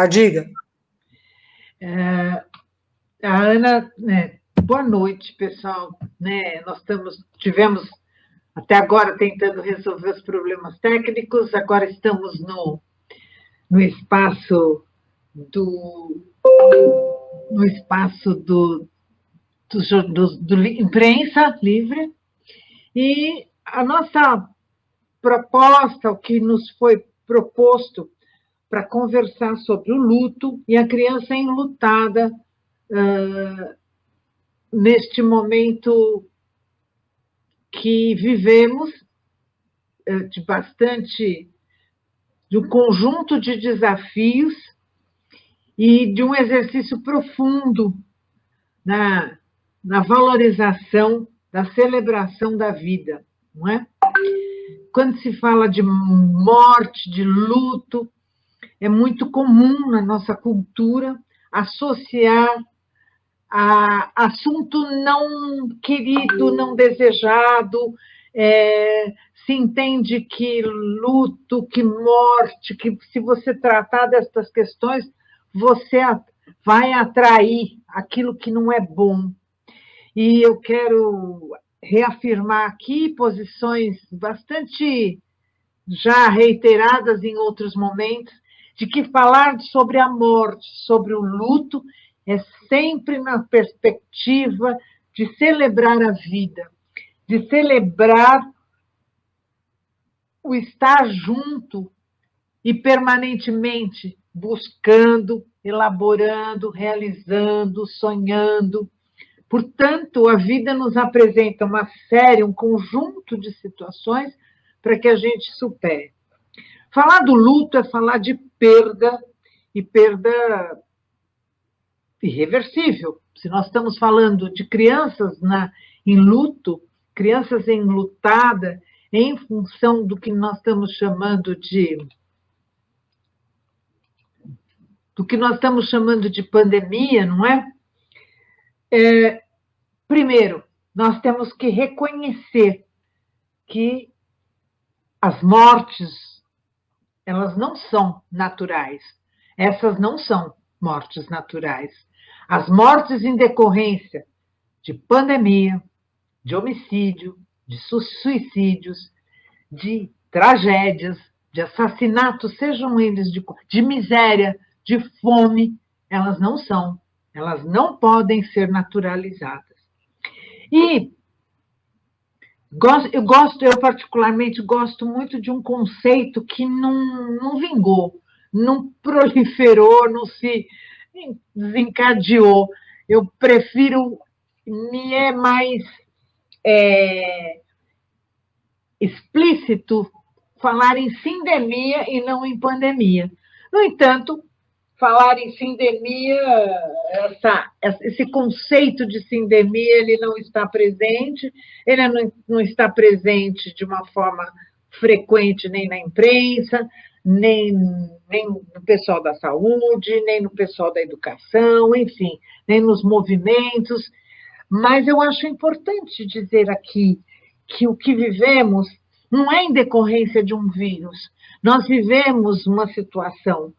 Diga. A Ana, né, boa noite, pessoal. Né, tivemos até agora tentando resolver os problemas técnicos, agora estamos no espaço no espaço do imprensa livre, e a nossa proposta, o que nos foi proposto para conversar sobre o luto e a criança enlutada neste momento que vivemos, de um conjunto de desafios e de um exercício profundo na valorização, da celebração da vida, não é? Quando se fala de morte, de luto, é muito comum na nossa cultura associar a assunto não querido, não desejado. Se entende que luto, que morte, que se você tratar destas questões, você vai atrair aquilo que não é bom. E eu quero reafirmar aqui posições bastante já reiteradas em outros momentos, de que falar sobre a morte, sobre o luto, é sempre na perspectiva de celebrar a vida, de celebrar o estar junto e permanentemente buscando, elaborando, realizando, sonhando. Portanto, a vida nos apresenta uma série, um conjunto de situações para que a gente supere. Falar do luto é falar de perda, e perda irreversível. Se nós estamos falando de crianças em luto, crianças enlutadas, em função do que nós estamos chamando de pandemia, não é? Primeiro, nós temos que reconhecer que as mortes, elas não são naturais. Essas não são mortes naturais. As mortes em decorrência de pandemia, de homicídio, de suicídios, de tragédias, de assassinatos, sejam eles de miséria, de fome, elas não podem ser naturalizadas. E eu particularmente gosto muito de um conceito que não vingou, não proliferou, não se desencadeou. Eu prefiro, me é mais explícito falar em sindemia e não em pandemia. No entanto, falar em sindemia, esse conceito de sindemia, ele não está presente, ele não está presente de uma forma frequente nem na imprensa, nem no pessoal da saúde, nem no pessoal da educação, enfim, nem nos movimentos. Mas eu acho importante dizer aqui que o que vivemos não é em decorrência de um vírus. Nós vivemos uma situação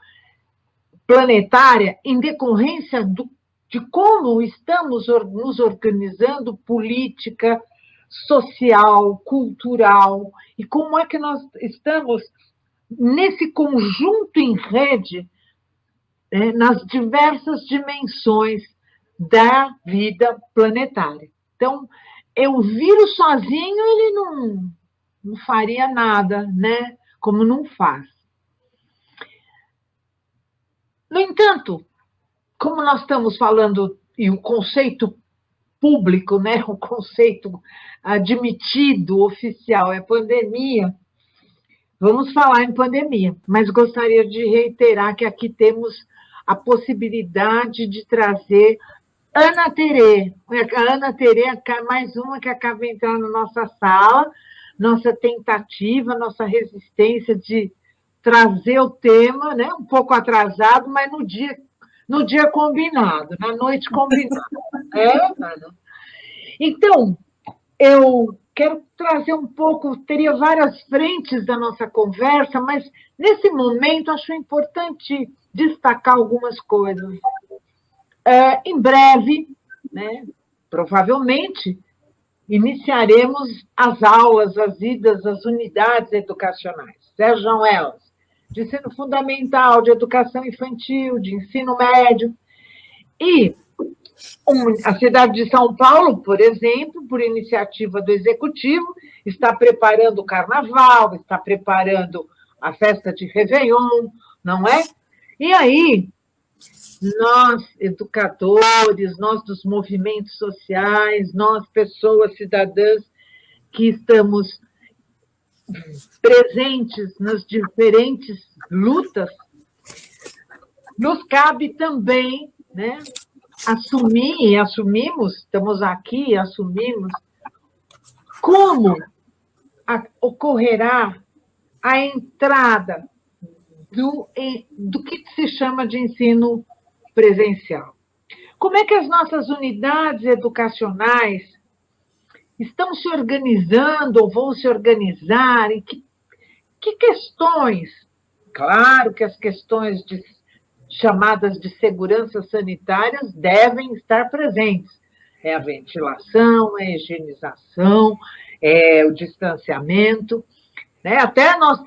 planetária em decorrência de como estamos nos organizando política, social, cultural, e como é que nós estamos nesse conjunto em rede, nas diversas dimensões da vida planetária. Então, o vírus sozinho, ele não faria nada, né? Como não faz. No entanto, como nós estamos falando, e o conceito público, né, o conceito admitido, oficial, é pandemia, vamos falar em pandemia, mas gostaria de reiterar que aqui temos a possibilidade de trazer Ana Terê. A Ana Terê é mais uma que acaba entrando na nossa sala, nossa tentativa, nossa resistência de trazer o tema, né, um pouco atrasado, mas no dia combinado, na noite combinada. Ana? Então, eu quero trazer um pouco, teria várias frentes da nossa conversa, mas nesse momento acho importante destacar algumas coisas. Em breve, né, provavelmente, iniciaremos as aulas, as idas às unidades educacionais, sejam elas de ensino fundamental, de educação infantil, de ensino médio. E a cidade de São Paulo, por exemplo, por iniciativa do Executivo, está preparando o Carnaval, está preparando a festa de Réveillon, não é? E aí, nós, educadores, nós dos movimentos sociais, nós, pessoas cidadãs que estamos presentes nas diferentes lutas, nos cabe também, né, assumir, e assumimos, estamos aqui e assumimos, como ocorrerá a entrada do que se chama de ensino presencial. Como é que as nossas unidades educacionais estão se organizando ou vão se organizar? Em que questões? Claro que as questões chamadas de segurança sanitárias devem estar presentes. É a ventilação, é a higienização, é o distanciamento. Né? Até nós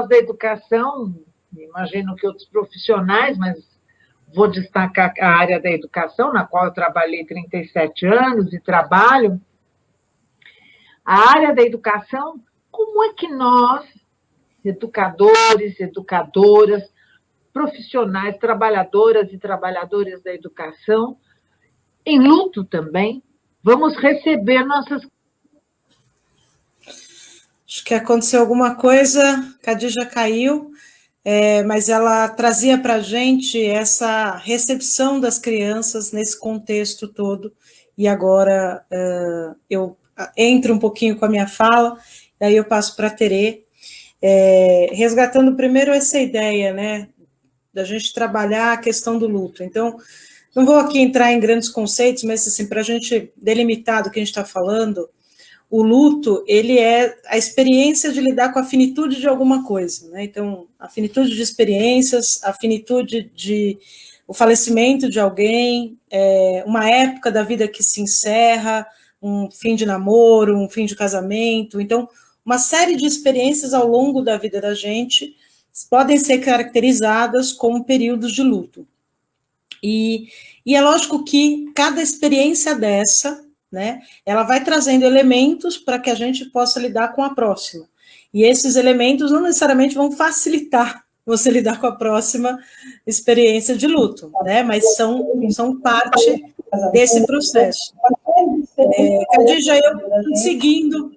da educação, imagino que outros profissionais, mas vou destacar a área da educação, na qual eu trabalhei 37 anos e trabalho. A área da educação, como é que nós, educadores, educadoras, profissionais, trabalhadoras e trabalhadores da educação, em luto também, vamos receber nossas... Acho que aconteceu alguma coisa, Khadija caiu, mas ela trazia para a gente essa recepção das crianças nesse contexto todo, e agora eu entro um pouquinho com a minha fala, daí eu passo para a Terê, resgatando primeiro essa ideia, né, da gente trabalhar a questão do luto. Então, não vou aqui entrar em grandes conceitos, mas assim, para a gente delimitar do que a gente está falando, o luto, ele é a experiência de lidar com a finitude de alguma coisa, né? Então, a finitude de experiências, a finitude de o falecimento de alguém, uma época da vida que se encerra, um fim de namoro, um fim de casamento. Então, uma série de experiências ao longo da vida da gente podem ser caracterizadas como períodos de luto. E é lógico que cada experiência dessa, né, ela vai trazendo elementos para que a gente possa lidar com a próxima. E esses elementos não necessariamente vão facilitar você lidar com a próxima experiência de luto, né, mas são parte desse processo. Khadija, eu seguindo,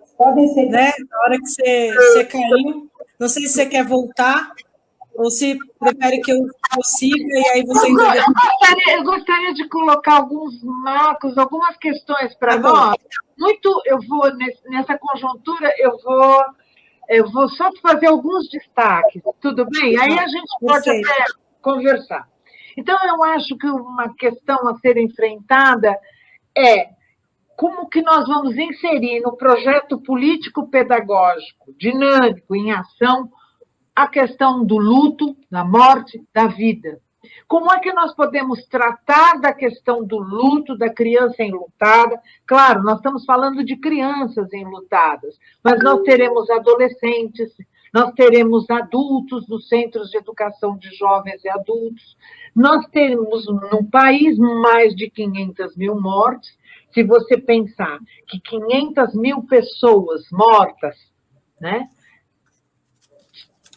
né, na hora que você caiu, não sei se você quer voltar, ou se prefere que eu siga e aí você... Eu gostaria de colocar alguns marcos, algumas questões para nós. Eu vou, nessa conjuntura, eu vou só fazer alguns destaques, tudo bem? Aí a gente pode até conversar. Então, eu acho que uma questão a ser enfrentada é como que nós vamos inserir no projeto político-pedagógico, dinâmico, em ação, a questão do luto, da morte, da vida. Como é que nós podemos tratar da questão do luto, da criança enlutada? Claro, nós estamos falando de crianças enlutadas, mas nós teremos adolescentes, nós teremos adultos dos centros de educação de jovens e adultos, nós temos no país mais de 500 mil mortes. Se você pensar que 500 mil pessoas mortas, né,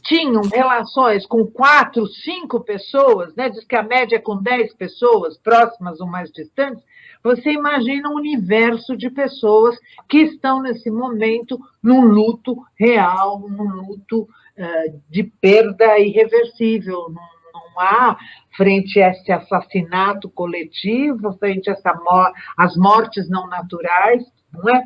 tinham relações com 4, 5 pessoas, né? Diz que a média é com 10 pessoas, próximas ou mais distantes, você imagina um universo de pessoas que estão, nesse momento, num luto real, num luto de perda irreversível. Não há, frente a esse assassinato coletivo, frente a as mortes não naturais, não é?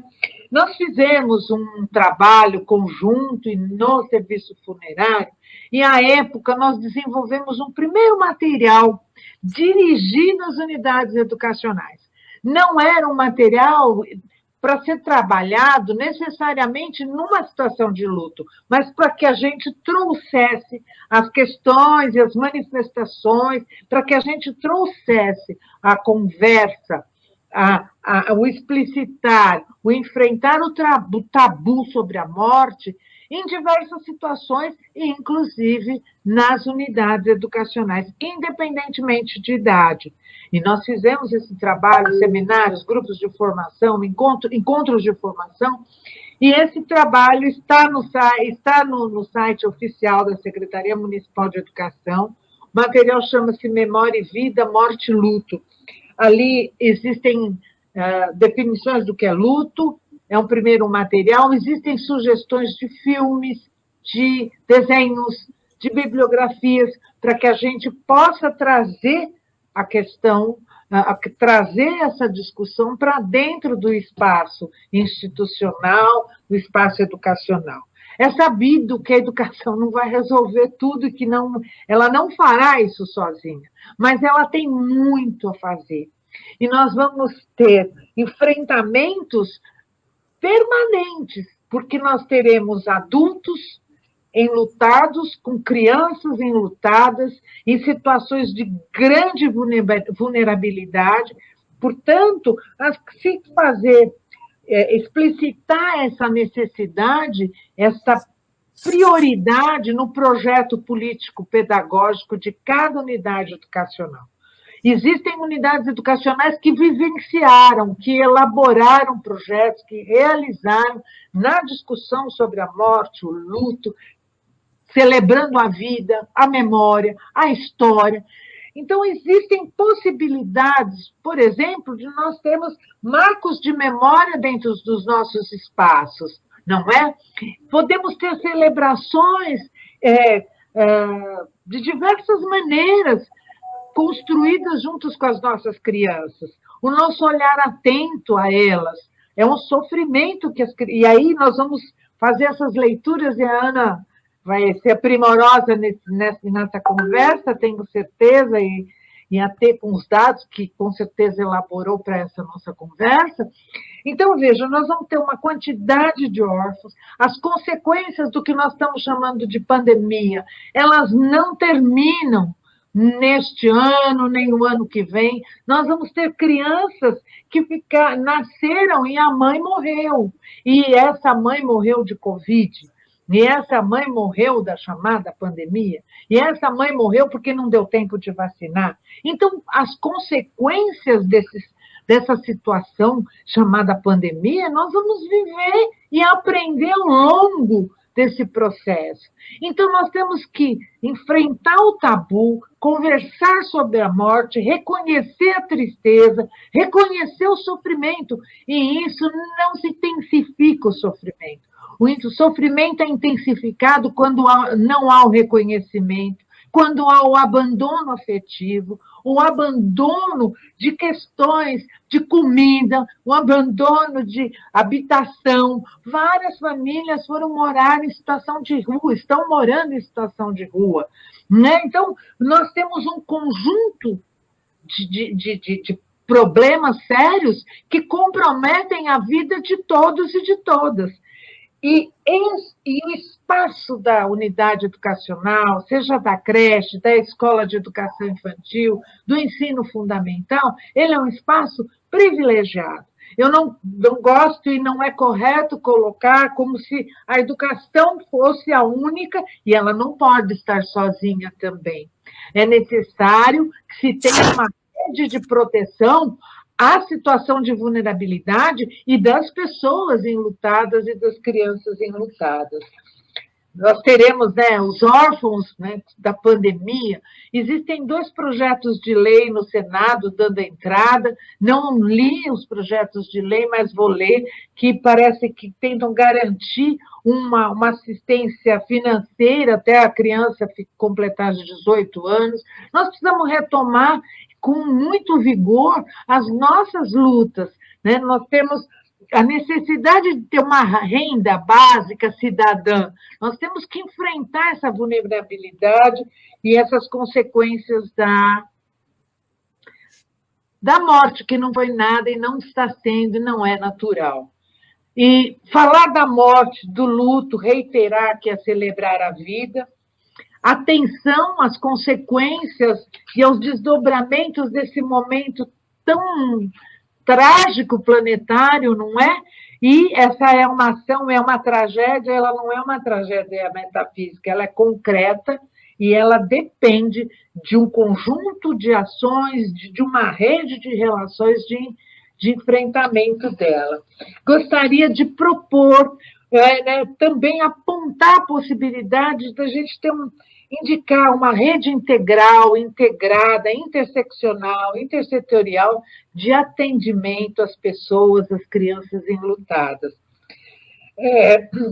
Nós fizemos um trabalho conjunto no serviço funerário e, à época, nós desenvolvemos um primeiro material dirigido às unidades educacionais. Não era um material para ser trabalhado necessariamente numa situação de luto, mas para que a gente trouxesse as questões e as manifestações, para que a gente trouxesse a conversa, o explicitar, o enfrentar o tabu sobre a morte em diversas situações, inclusive nas unidades educacionais, independentemente de idade. E nós fizemos esse trabalho, seminários, grupos de formação, encontros de formação, e esse trabalho está no site oficial da Secretaria Municipal de Educação. O material chama-se Memória e Vida, Morte e Luto. Ali existem definições do que é luto, é um primeiro material, existem sugestões de filmes, de desenhos, de bibliografias, para que a gente possa trazer a questão, trazer essa discussão para dentro do espaço institucional, do espaço educacional. É sabido que a educação não vai resolver tudo e que ela não fará isso sozinha, mas ela tem muito a fazer. E nós vamos ter enfrentamentos permanentes, porque nós teremos adultos enlutados, com crianças enlutadas, em situações de grande vulnerabilidade. Portanto, se explicitar essa necessidade, essa prioridade no projeto político-pedagógico de cada unidade educacional. Existem unidades educacionais que vivenciaram, que elaboraram projetos, que realizaram na discussão sobre a morte, o luto, celebrando a vida, a memória, a história. Então, existem possibilidades, por exemplo, de nós termos marcos de memória dentro dos nossos espaços, não é? Podemos ter celebrações de diversas maneiras, construídas juntos com as nossas crianças. O nosso olhar atento a elas é um sofrimento e aí nós vamos fazer essas leituras e a Ana vai ser primorosa nessa conversa, tenho certeza, e até com os dados que com certeza elaborou para essa nossa conversa. Então, veja, nós vamos ter uma quantidade de órfãos, as consequências do que nós estamos chamando de pandemia, elas não terminam neste ano, nem o ano que vem. Nós vamos ter crianças que nasceram e a mãe morreu, e essa mãe morreu de Covid, e essa mãe morreu da chamada pandemia, e essa mãe morreu porque não deu tempo de vacinar. Então, as consequências dessa situação chamada pandemia, nós vamos viver e aprender ao longo desse processo. Então, nós temos que enfrentar o tabu, conversar sobre a morte, reconhecer a tristeza, reconhecer o sofrimento, e isso não se intensifica o sofrimento. O sofrimento é intensificado quando não há o reconhecimento, quando há o abandono afetivo, o abandono de questões de comida, o abandono de habitação. Várias famílias foram morar em situação de rua, estão morando em situação de rua, né? Então, nós temos um conjunto de problemas sérios que comprometem a vida de todos e de todas. E o espaço da unidade educacional, seja da creche, da escola de educação infantil, do ensino fundamental, ele é um espaço privilegiado. Eu não gosto e não é correto colocar como se a educação fosse a única, e ela não pode estar sozinha também. É necessário que se tenha uma rede de proteção à situação de vulnerabilidade e das pessoas enlutadas e das crianças enlutadas. Nós teremos, né, os órfãos, né, da pandemia. Existem 2 projetos de lei no Senado dando entrada. Não li os projetos de lei, mas vou ler, que parece que tentam garantir uma assistência financeira até a criança completar os 18 anos. Nós precisamos retomar com muito vigor as nossas lutas, né? Nós temos a necessidade de ter uma renda básica cidadã. Nós temos que enfrentar essa vulnerabilidade e essas consequências da morte, que não foi nada e não está sendo e não é natural. E falar da morte, do luto, reiterar que é celebrar a vida, atenção às consequências e aos desdobramentos desse momento tão trágico planetário, não é? E essa é uma ação, é uma tragédia, ela não é uma tragédia metafísica, ela é concreta e ela depende de um conjunto de ações, de uma rede de relações de enfrentamento dela. Gostaria de propor, também apontar a possibilidade da gente ter indicar uma rede integral, integrada, interseccional, intersetorial de atendimento às pessoas, às crianças enlutadas.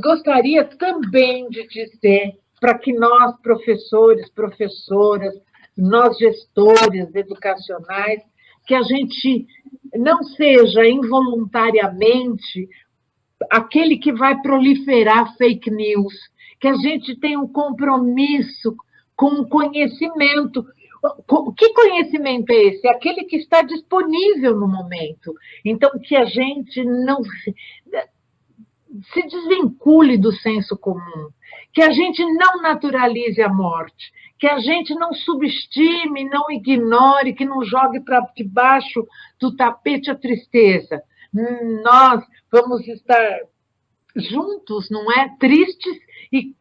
Gostaria também de dizer para que nós, professores, professoras, nós, gestores educacionais, que a gente não seja involuntariamente aquele que vai proliferar fake news, que a gente tenha um compromisso com o conhecimento. Que conhecimento é esse? É aquele que está disponível no momento. Então, que a gente não se desvincule do senso comum, que a gente não naturalize a morte, que a gente não subestime, não ignore, que não jogue para debaixo do tapete a tristeza. Nós vamos estar juntos, não é? Tristes e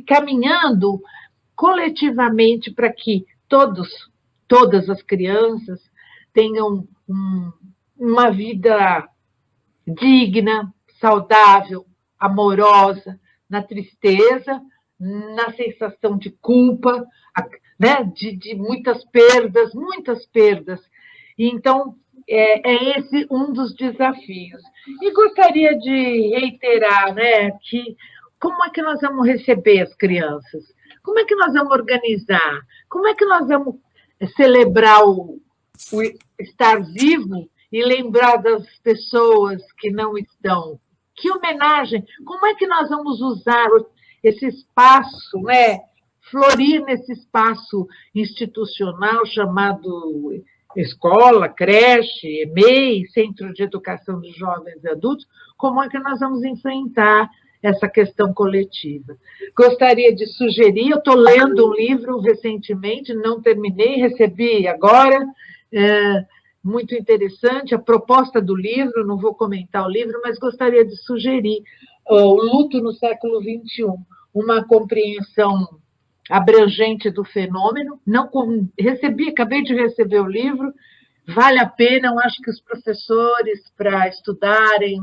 caminhando coletivamente para que todas as crianças tenham uma vida digna, saudável, amorosa, na tristeza, na sensação de culpa, né? de muitas perdas, muitas perdas. Então, é esse um dos desafios. E gostaria de reiterar, né, que como é que nós vamos receber as crianças? Como é que nós vamos organizar? Como é que nós vamos celebrar o estar vivo e lembrar das pessoas que não estão? Que homenagem! Como é que nós vamos usar esse espaço, né? Florir nesse espaço institucional chamado escola, creche, EMEI, Centro de Educação de Jovens e Adultos, como é que nós vamos enfrentar essa questão coletiva? Gostaria de sugerir, eu estou lendo um livro recentemente, não terminei, recebi agora, muito interessante, a proposta do livro, não vou comentar o livro, mas gostaria de sugerir o Luto no século XXI, uma compreensão abrangente do fenômeno. Não acabei de receber o livro, vale a pena, eu acho que os professores, para estudarem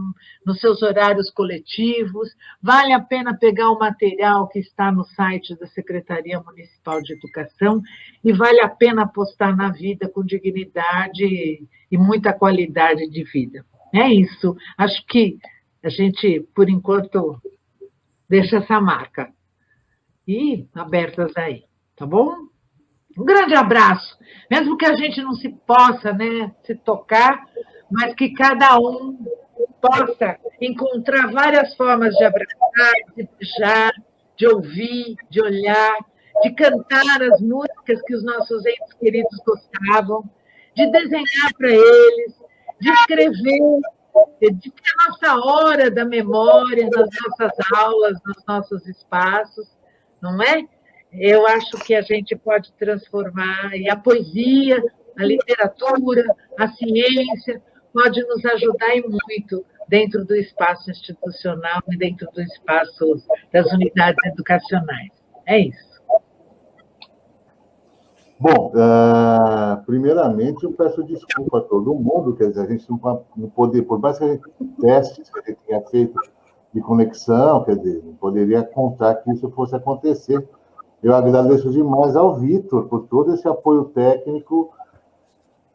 nos seus horários coletivos, vale a pena pegar o material que está no site da Secretaria Municipal de Educação e vale a pena apostar na vida com dignidade e muita qualidade de vida. É isso. Acho que a gente, por enquanto, deixa essa marca. E abertas aí, tá bom? Um grande abraço, mesmo que a gente não se possa, né, se tocar, mas que cada um possa encontrar várias formas de abraçar, de beijar, de ouvir, de olhar, de cantar as músicas que os nossos entes queridos gostavam, de desenhar para eles, de escrever, de ter a nossa hora da memória nas nossas aulas, nos nossos espaços, não é? Eu acho que a gente pode transformar, e a poesia, a literatura, a ciência, pode nos ajudar e muito dentro do espaço institucional e dentro do espaço das unidades educacionais. É isso. Bom, primeiramente eu peço desculpa a todo mundo, quer dizer, a gente não poder, por mais que a gente testes que a gente tenha feito de conexão, quer dizer, não poderia contar que isso fosse acontecer. Eu agradeço demais ao Vitor por todo esse apoio técnico,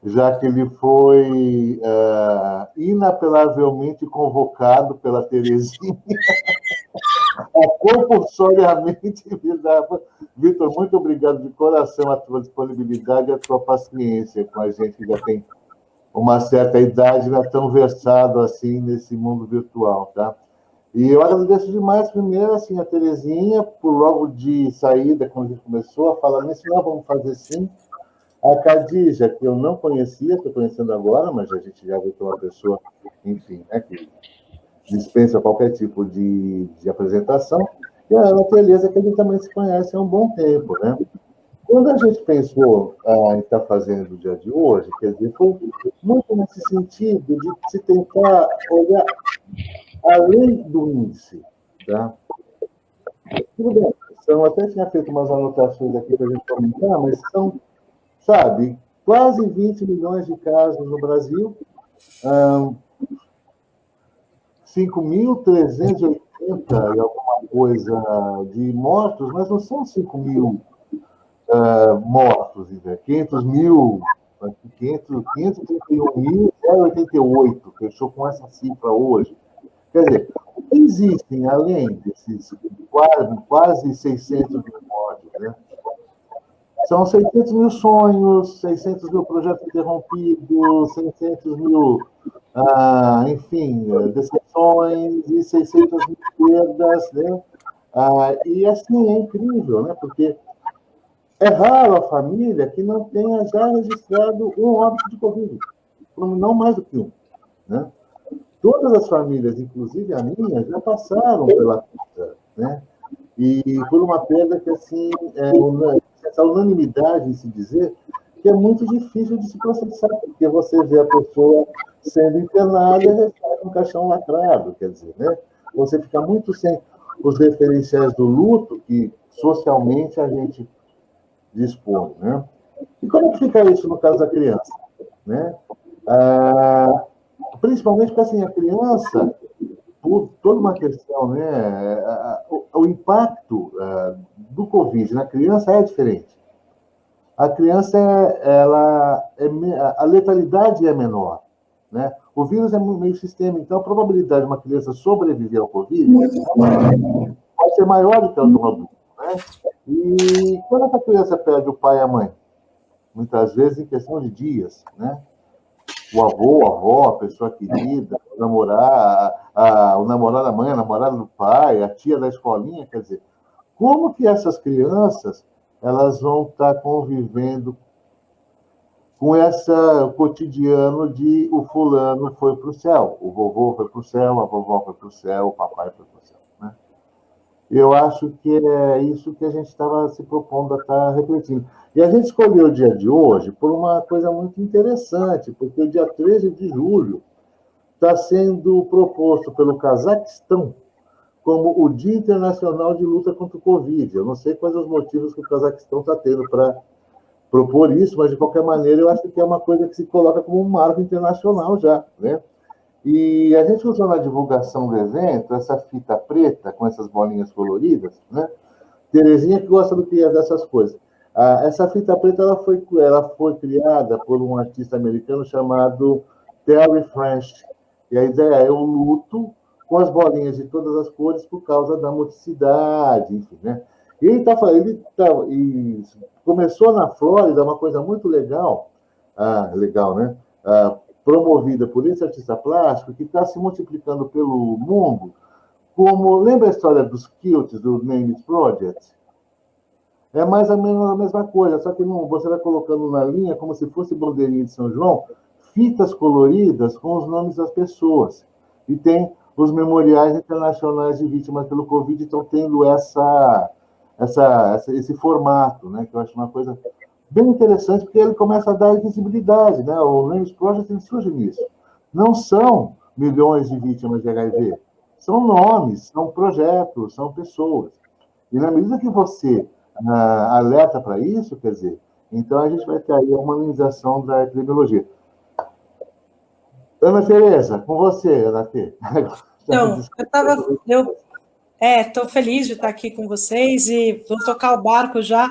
já que ele foi inapelavelmente convocado pela Terezinha, compulsoriamente. Vitor, muito obrigado de coração a tua disponibilidade e a tua paciência com a gente que já tem uma certa idade, não é tão versado assim nesse mundo virtual, tá? E eu agradeço demais, primeiro, assim, a Terezinha, por logo de saída, quando a gente começou a falar nisso, não, vamos fazer sim. A Khadija, que eu não conhecia, estou conhecendo agora, mas a gente já viu que é uma pessoa, enfim, né, que dispensa qualquer tipo de apresentação. E a Ana Tereza, que a gente também se conhece há um bom tempo, né? Quando a gente pensou em estar fazendo o dia de hoje, quer dizer, foi muito nesse sentido de se tentar olhar além do índice, tá? Tudo bem, eu até tinha feito umas anotações aqui para a gente comentar, mas são, sabe, quase 20 milhões de casos no Brasil, 5.380 e alguma coisa de mortos, mas não são 5 mil mortos, 500 mil, 531.088, fechou com essa cifra hoje. Quer dizer, existem, além desses quase 600 mil mortos, né? São 600 mil sonhos, 600 mil projetos interrompidos, 600 mil, enfim, decepções e 600 mil perdas, né? E assim, é incrível, né? Porque é raro a família que não tenha já registrado um óbito de Covid, não mais do que um, né? Todas as famílias, inclusive a minha, já passaram pela perda, né? E por uma perda que, assim, essa unanimidade em se dizer que é muito difícil de se processar, porque você vê a pessoa sendo internada e recebe um caixão lacrado, quer dizer, né? Você fica muito sem os referenciais do luto que socialmente a gente dispõe, né? E como que fica isso no caso da criança, né? Principalmente porque, assim, a criança, por toda uma questão, né, o impacto do Covid na criança é diferente. A criança, a letalidade é menor, né? O vírus é meio sistema, então a probabilidade de uma criança sobreviver ao Covid pode ser maior do que a do adulto, né? E quando essa criança perde o pai e a mãe? Muitas vezes em questão de dias, né? O avô, a avó, a pessoa querida, o namorado da mãe, a namorada do pai, a tia da escolinha, quer dizer, como que essas crianças elas vão estar convivendo com esse cotidiano de o fulano foi para o céu, o vovô foi para o céu, a vovó foi para o céu, o papai foi para o céu, né? Eu acho que é isso que a gente estava se propondo a estar refletindo. E a gente escolheu o dia de hoje por uma coisa muito interessante, porque o dia 13 de julho está sendo proposto pelo Cazaquistão como o Dia Internacional de Luta contra o Covid. Eu não sei quais os motivos que o Cazaquistão está tendo para propor isso, mas, de qualquer maneira, eu acho que é uma coisa que se coloca como um marco internacional já, né? E a gente usou na divulgação do evento essa fita preta com essas bolinhas coloridas, né? Terezinha que gosta do que é dessas coisas. Essa fita preta ela foi criada por um artista americano chamado Terry French. E a ideia é o luto com as bolinhas de todas as cores por causa da muticidade, enfim, né? E ele começou na Flórida uma coisa muito legal, legal, né? Promovida por esse artista plástico que está se multiplicando pelo mundo. Lembra a história dos quilts do Name It Project? É mais ou menos a mesma coisa, só que você vai colocando na linha, como se fosse bandeirinha de São João, fitas coloridas com os nomes das pessoas. E tem os memoriais internacionais de vítimas pelo Covid, estão tendo esse formato, né, que eu acho uma coisa bem interessante, porque ele começa a dar visibilidade, né? O Names Project surge nisso. Não são milhões de vítimas de HIV, são nomes, são projetos, são pessoas. E na medida que você alerta para isso, quer dizer, então a gente vai ter aí a humanização da epidemiologia. Ana Tereza, com você, Ana T. Então, estou feliz de estar aqui com vocês e vou tocar o barco já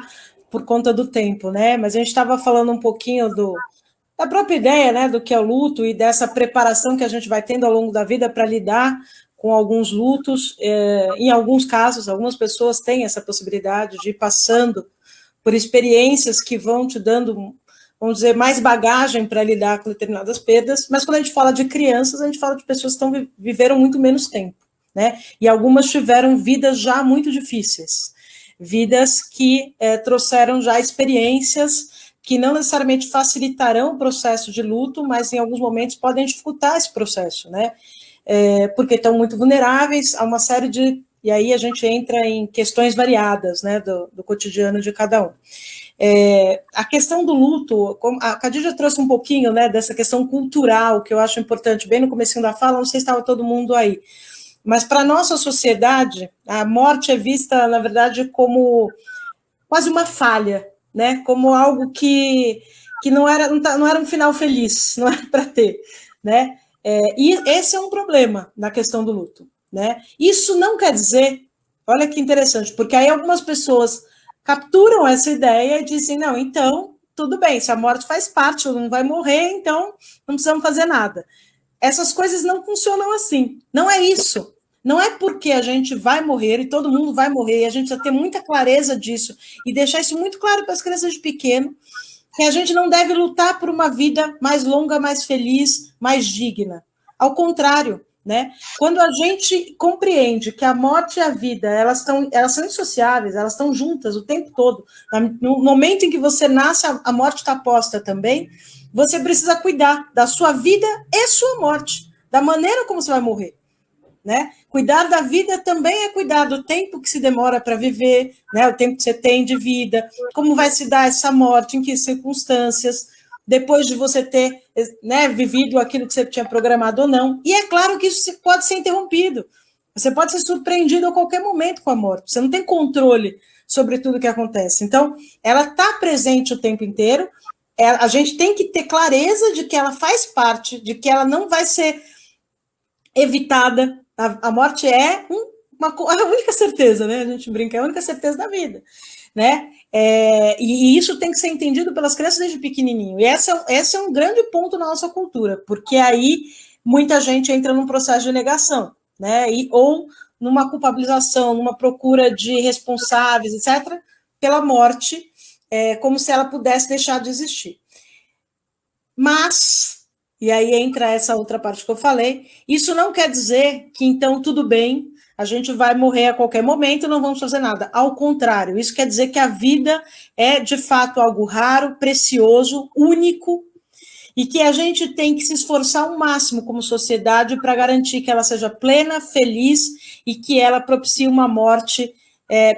por conta do tempo, né? Mas a gente estava falando um pouquinho da própria ideia, né, do que é o luto e dessa preparação que a gente vai tendo ao longo da vida para lidar com alguns lutos. Em alguns casos, algumas pessoas têm essa possibilidade de ir passando por experiências que vão te dando, vamos dizer, mais bagagem para lidar com determinadas perdas, mas quando a gente fala de crianças, a gente fala de pessoas que viveram muito menos tempo, né? E algumas tiveram vidas já muito difíceis, vidas que trouxeram já experiências que não necessariamente facilitarão o processo de luto, mas em alguns momentos podem dificultar esse processo, né? Porque estão muito vulneráveis a uma série de... E aí a gente entra em questões variadas, né, do cotidiano de cada um. A questão do luto, a Khadija trouxe um pouquinho, né, dessa questão cultural, que eu acho importante, bem no comecinho da fala, não sei se estava todo mundo aí, mas para a nossa sociedade, a morte é vista, na verdade, como quase uma falha, né, como algo que não era um final feliz, não era para ter, né, e esse é um problema na questão do luto, né. Isso não quer dizer, olha que interessante, porque aí algumas pessoas capturam essa ideia e dizem, não, então, tudo bem, se a morte faz parte, não vai morrer, então não precisamos fazer nada. Essas coisas não funcionam assim, não é isso. Não é porque a gente vai morrer e todo mundo vai morrer, e a gente precisa ter muita clareza disso e deixar isso muito claro para as crianças de pequeno, que a gente não deve lutar por uma vida mais longa, mais feliz, mais digna. Ao contrário, né? Quando a gente compreende que a morte e a vida, elas são indissociáveis, elas estão juntas o tempo todo. No momento em que você nasce, a morte está posta também, você precisa cuidar da sua vida e sua morte, da maneira como você vai morrer. Né? Cuidar da vida também é cuidar do tempo que se demora para viver, né? O tempo que você tem de vida, como vai se dar essa morte, em que circunstâncias, depois de você ter, né, vivido aquilo que você tinha programado ou não. E é claro que isso pode ser interrompido. Você pode ser surpreendido a qualquer momento com a morte. Você não tem controle sobre tudo que acontece. Então, ela está presente o tempo inteiro. A gente tem que ter clareza de que ela faz parte, de que ela não vai ser evitada. A morte é a única certeza, né? A gente brinca, é a única certeza da vida, né? E isso tem que ser entendido pelas crianças desde pequenininho. E esse é um grande ponto na nossa cultura, porque aí muita gente entra num processo de negação, né? Ou numa culpabilização, numa procura de responsáveis, etc., pela morte, como se ela pudesse deixar de existir. Mas... E aí entra essa outra parte que eu falei. Isso não quer dizer que, então, tudo bem, a gente vai morrer a qualquer momento, não vamos fazer nada. Ao contrário, isso quer dizer que a vida é, de fato, algo raro, precioso, único, e que a gente tem que se esforçar ao máximo como sociedade para garantir que ela seja plena, feliz, e que ela propicie uma morte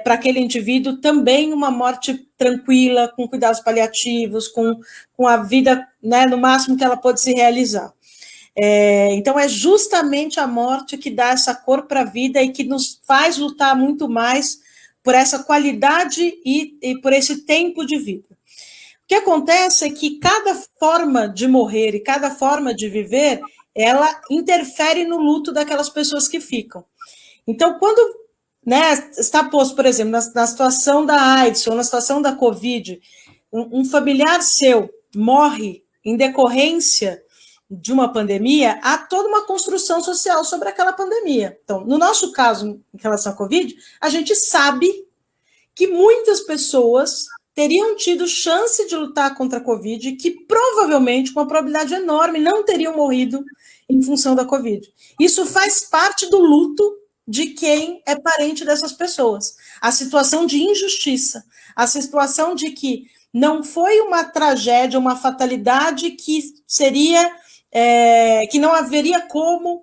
para aquele indivíduo, também uma morte tranquila, com cuidados paliativos, com a vida, né, no máximo que ela pode se realizar. Então, é justamente a morte que dá essa cor para a vida e que nos faz lutar muito mais por essa qualidade e por esse tempo de vida. O que acontece é que cada forma de morrer e cada forma de viver, ela interfere no luto daquelas pessoas que ficam. Então, quando... né, está posto, por exemplo, na situação da AIDS ou na situação da Covid, um familiar seu morre em decorrência de uma pandemia, há toda uma construção social sobre aquela pandemia. Então, no nosso caso, em relação à Covid, a gente sabe que muitas pessoas teriam tido chance de lutar contra a Covid, que provavelmente, com uma probabilidade enorme, não teriam morrido em função da Covid. Isso faz parte do luto de quem é parente dessas pessoas. A situação de injustiça, a situação de que não foi uma tragédia, uma fatalidade que seria, que não haveria como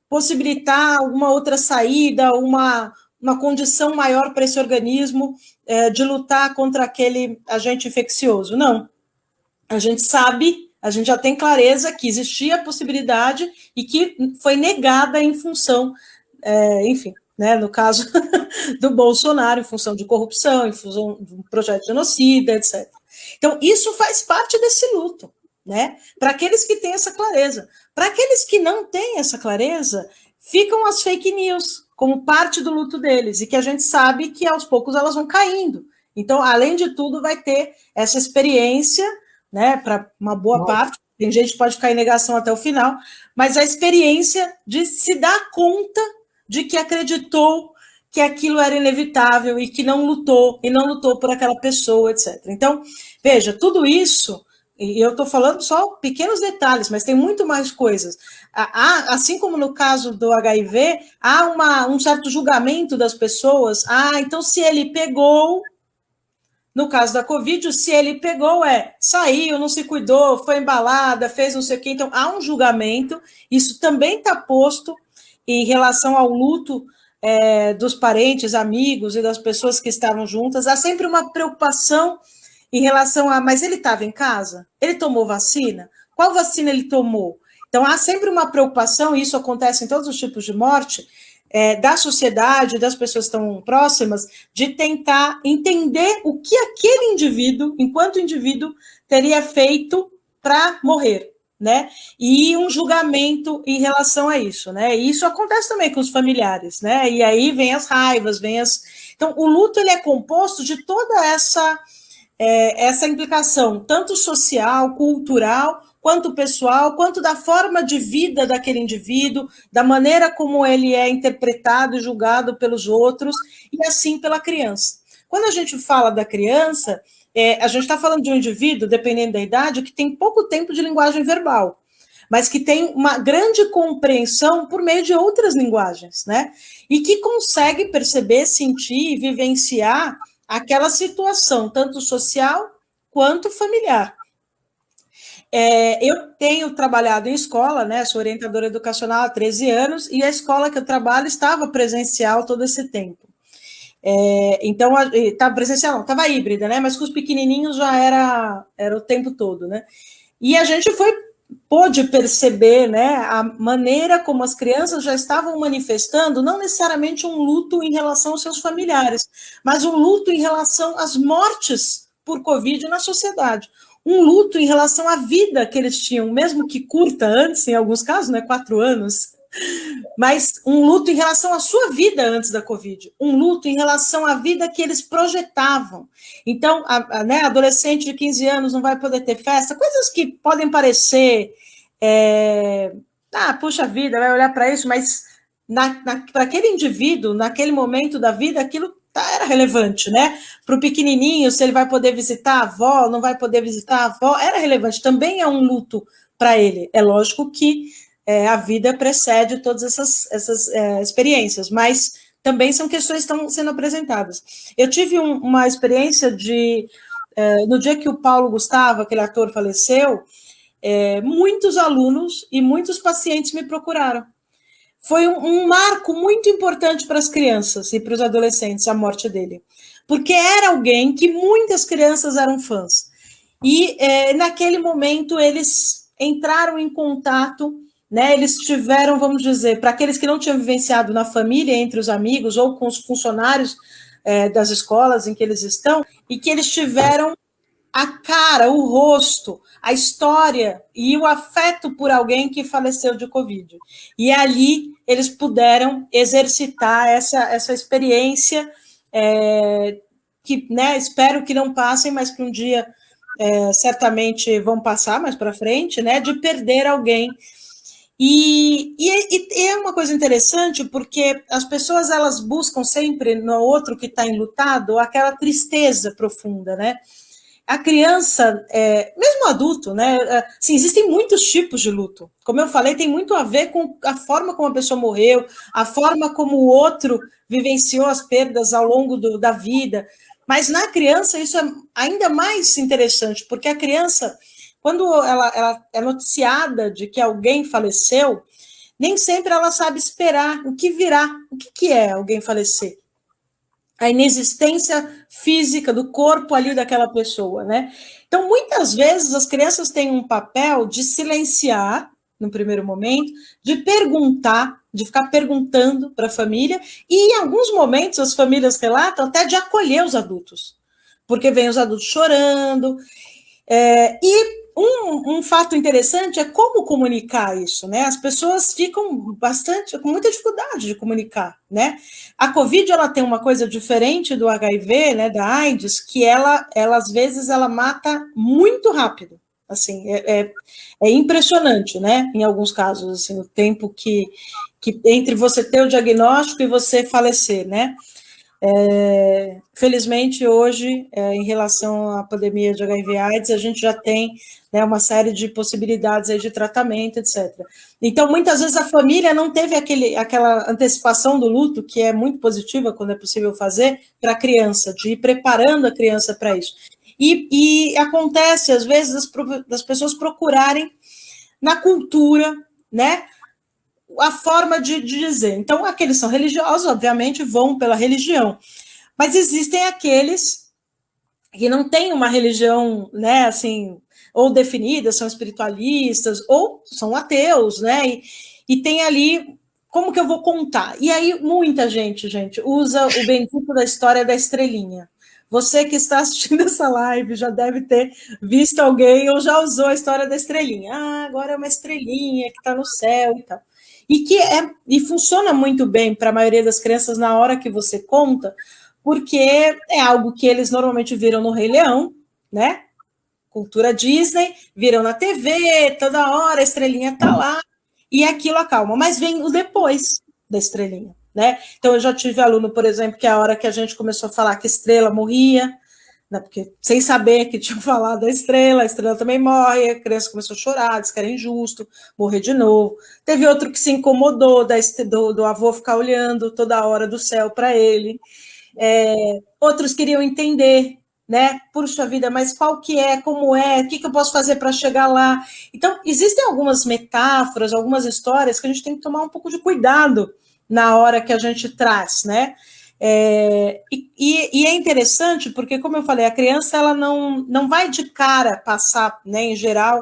possibilitar alguma outra saída, uma condição maior para esse organismo de lutar contra aquele agente infeccioso. Não. A gente sabe, a gente já tem clareza que existia a possibilidade e que foi negada em função enfim, né, no caso do Bolsonaro, em função de corrupção, em função de um projeto genocida, etc. Então, isso faz parte desse luto, né? Para aqueles que têm essa clareza. Para aqueles que não têm essa clareza, ficam as fake news como parte do luto deles, e que a gente sabe que aos poucos elas vão caindo. Então, além de tudo, vai ter essa experiência, né, para uma boa parte, tem gente que pode ficar em negação até o final, mas a experiência de se dar conta de que acreditou que aquilo era inevitável e que não lutou, e não lutou por aquela pessoa, etc. Então, veja, tudo isso, e eu estou falando só pequenos detalhes, mas tem muito mais coisas. Assim como no caso do HIV, há um certo julgamento das pessoas. Então se ele pegou, No caso da Covid, se ele pegou, saiu, não se cuidou, foi embalada, fez não sei o quê. Então, há um julgamento, isso também está posto em relação ao luto dos parentes, amigos e das pessoas que estavam juntas. Há sempre uma preocupação em relação mas ele estava em casa? Ele tomou vacina? Qual vacina ele tomou? Então, há sempre uma preocupação, e isso acontece em todos os tipos de morte, da sociedade, das pessoas que estão próximas, de tentar entender o que aquele indivíduo, enquanto indivíduo, teria feito para morrer, né? E um julgamento em relação a isso, né? E isso acontece também com os familiares, né? E aí vem as raivas, Então, o luto, ele é composto de toda essa implicação, tanto social, cultural, quanto pessoal, quanto da forma de vida daquele indivíduo, da maneira como ele é interpretado e julgado pelos outros, e assim pela criança. Quando a gente fala da criança, a gente está falando de um indivíduo, dependendo da idade, que tem pouco tempo de linguagem verbal, mas que tem uma grande compreensão por meio de outras linguagens, né? E que consegue perceber, sentir e vivenciar aquela situação, tanto social quanto familiar. Eu tenho trabalhado em escola, né? Sou orientadora educacional há 13 anos, e a escola que eu trabalho estava presencial todo esse tempo. Então, estava presencial, não, estava híbrida, né? Mas com os pequenininhos já era o tempo todo, né? E a gente pôde perceber, né, a maneira como as crianças já estavam manifestando, não necessariamente um luto em relação aos seus familiares, mas um luto em relação às mortes por Covid na sociedade. Um luto em relação à vida que eles tinham, mesmo que curta antes, em alguns casos, né, 4 anos, mas um luto em relação à sua vida antes da Covid, um luto em relação à vida que eles projetavam. Então, né, adolescente de 15 anos não vai poder ter festa, coisas que podem parecer, puxa vida, vai olhar para isso, mas para aquele indivíduo, naquele momento da vida, aquilo era relevante, né? Para o pequenininho, se ele vai poder visitar a avó, não vai poder visitar a avó, era relevante, também é um luto para ele. É lógico que a vida precede todas essas experiências, mas também são questões que estão sendo apresentadas. Eu tive uma experiência no dia que o Paulo Gustavo, aquele ator, faleceu, muitos alunos e muitos pacientes me procuraram. Foi um marco muito importante para as crianças e para os adolescentes, a morte dele, porque era alguém que muitas crianças eram fãs. E naquele momento eles entraram em contato, né? Eles tiveram, vamos dizer, para aqueles que não tinham vivenciado na família, entre os amigos ou com os funcionários das escolas em que eles estão, e que eles tiveram a cara, o rosto, a história e o afeto por alguém que faleceu de Covid. E ali eles puderam exercitar essa experiência que, né, espero que não passem, mas que um dia certamente vão passar mais para frente, né, de perder alguém. E é uma coisa interessante, porque as pessoas elas buscam sempre no outro que está enlutado aquela tristeza profunda, né? A criança, mesmo adulto, né? Assim, existem muitos tipos de luto. Como eu falei, tem muito a ver com a forma como a pessoa morreu, a forma como o outro vivenciou as perdas ao longo da vida. Mas na criança isso é ainda mais interessante, porque a criança, quando ela é noticiada de que alguém faleceu, nem sempre ela sabe esperar o que virá, o que é alguém falecer. A inexistência física do corpo ali daquela pessoa, né? Então, muitas vezes, as crianças têm um papel de silenciar, no primeiro momento, de perguntar, de ficar perguntando para a família, e em alguns momentos as famílias relatam até de acolher os adultos, porque vem os adultos chorando, e um fato interessante é como comunicar isso, né? As pessoas ficam com muita dificuldade de comunicar, né? A Covid, ela tem uma coisa diferente do HIV, né, da AIDS, que ela às vezes, ela mata muito rápido, assim, é impressionante, né? Em alguns casos, assim, o tempo que entre você ter o diagnóstico e você falecer, né? Felizmente, hoje, em relação à pandemia de HIV/AIDS, a gente já tem, né, uma série de possibilidades aí de tratamento, etc. Então, muitas vezes a família não teve aquela antecipação do luto, que é muito positiva quando é possível fazer, para a criança, de ir preparando a criança para isso. E acontece, às vezes, das pessoas procurarem na cultura, né, a forma de dizer. Então, aqueles são religiosos, obviamente, vão pela religião. Mas existem aqueles que não têm uma religião, né, assim, ou definida, são espiritualistas, ou são ateus, né, e tem ali, como que eu vou contar? E aí, muita gente, usa o bendito da história da estrelinha. Você que está assistindo essa live já deve ter visto alguém ou já usou a história da estrelinha. Ah, agora é uma estrelinha que está no céu e tal. E funciona muito bem para a maioria das crianças na hora que você conta, porque é algo que eles normalmente viram no Rei Leão, né? Cultura Disney, viram na TV, toda hora a estrelinha tá lá, e aquilo acalma. Mas vem o depois da estrelinha, né? Então, eu já tive aluno, por exemplo, que a hora que a gente começou a falar que a estrela morria, né, porque sem saber que tinham falado da estrela, a estrela também morre, a criança começou a chorar, disse que era injusto, morrer de novo. Teve outro que se incomodou do avô ficar olhando toda hora do céu para ele. Outros queriam entender, né? Puxa vida, mas qual que é, como é, o que eu posso fazer para chegar lá? Então, existem algumas metáforas, algumas histórias que a gente tem que tomar um pouco de cuidado na hora que a gente traz, né? E é interessante porque, como eu falei, a criança ela não vai de cara passar, né, em geral,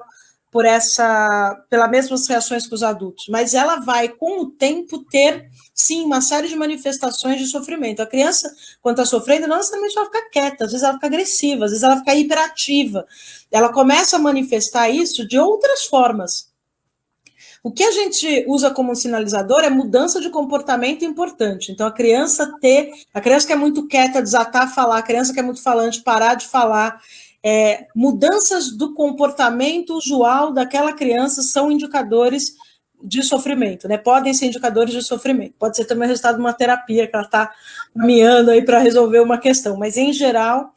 pelas mesmas reações que os adultos, mas ela vai, com o tempo, ter, sim, uma série de manifestações de sofrimento. A criança, quando está sofrendo, não necessariamente ela fica quieta, às vezes ela fica agressiva, às vezes ela fica hiperativa. Ela começa a manifestar isso de outras formas. O que a gente usa como sinalizador é mudança de comportamento importante. Então, a criança que é muito quieta, desatar a falar, a criança que é muito falante, parar de falar. Mudanças do comportamento usual daquela criança são indicadores de sofrimento, né? Podem ser indicadores de sofrimento. Pode ser também o resultado de uma terapia que ela está caminhando aí para resolver uma questão, mas em geral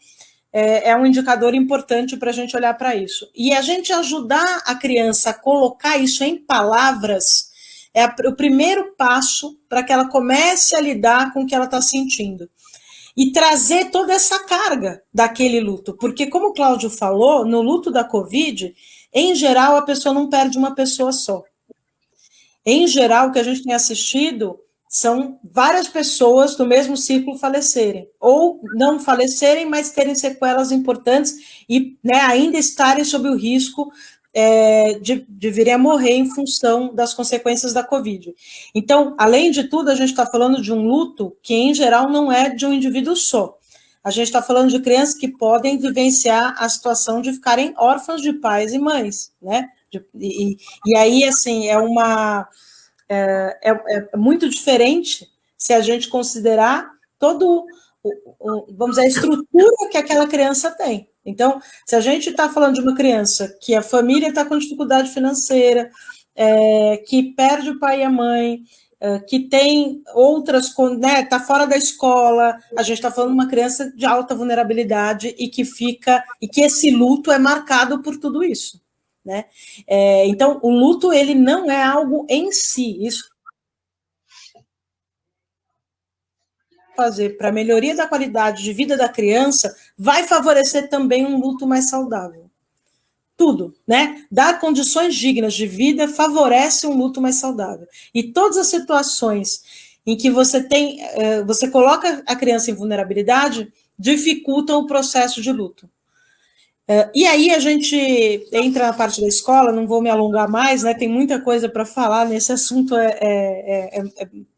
é um indicador importante para a gente olhar para isso. E a gente ajudar a criança a colocar isso em palavras é o primeiro passo para que ela comece a lidar com o que ela está sentindo. E trazer toda essa carga daquele luto. Porque, como o Cláudio falou, no luto da Covid, em geral, a pessoa não perde uma pessoa só. Em geral, o que a gente tem assistido são várias pessoas do mesmo ciclo falecerem. Ou não falecerem, mas terem sequelas importantes e, né, ainda estarem sob o risco de virem a morrer em função das consequências da Covid. Então, além de tudo, a gente está falando de um luto que, em geral, não é de um indivíduo só. A gente está falando de crianças que podem vivenciar a situação de ficarem órfãos de pais e mães, né? E aí, assim, é muito diferente se a gente considerar vamos dizer, a estrutura que aquela criança tem. Então, se a gente está falando de uma criança que a família está com dificuldade financeira, que perde o pai e a mãe, que tem outras, né, está fora da escola, a gente está falando de uma criança de alta vulnerabilidade e que esse luto é marcado por tudo isso, né? Então, o luto ele não é algo em si, isso fazer para a melhoria da qualidade de vida da criança vai favorecer também um luto mais saudável. Tudo, né? Dar condições dignas de vida favorece um luto mais saudável. E todas as situações em que você coloca a criança em vulnerabilidade dificultam o processo de luto. E aí a gente entra na parte da escola, não vou me alongar mais, né? Tem muita coisa para falar nesse assunto,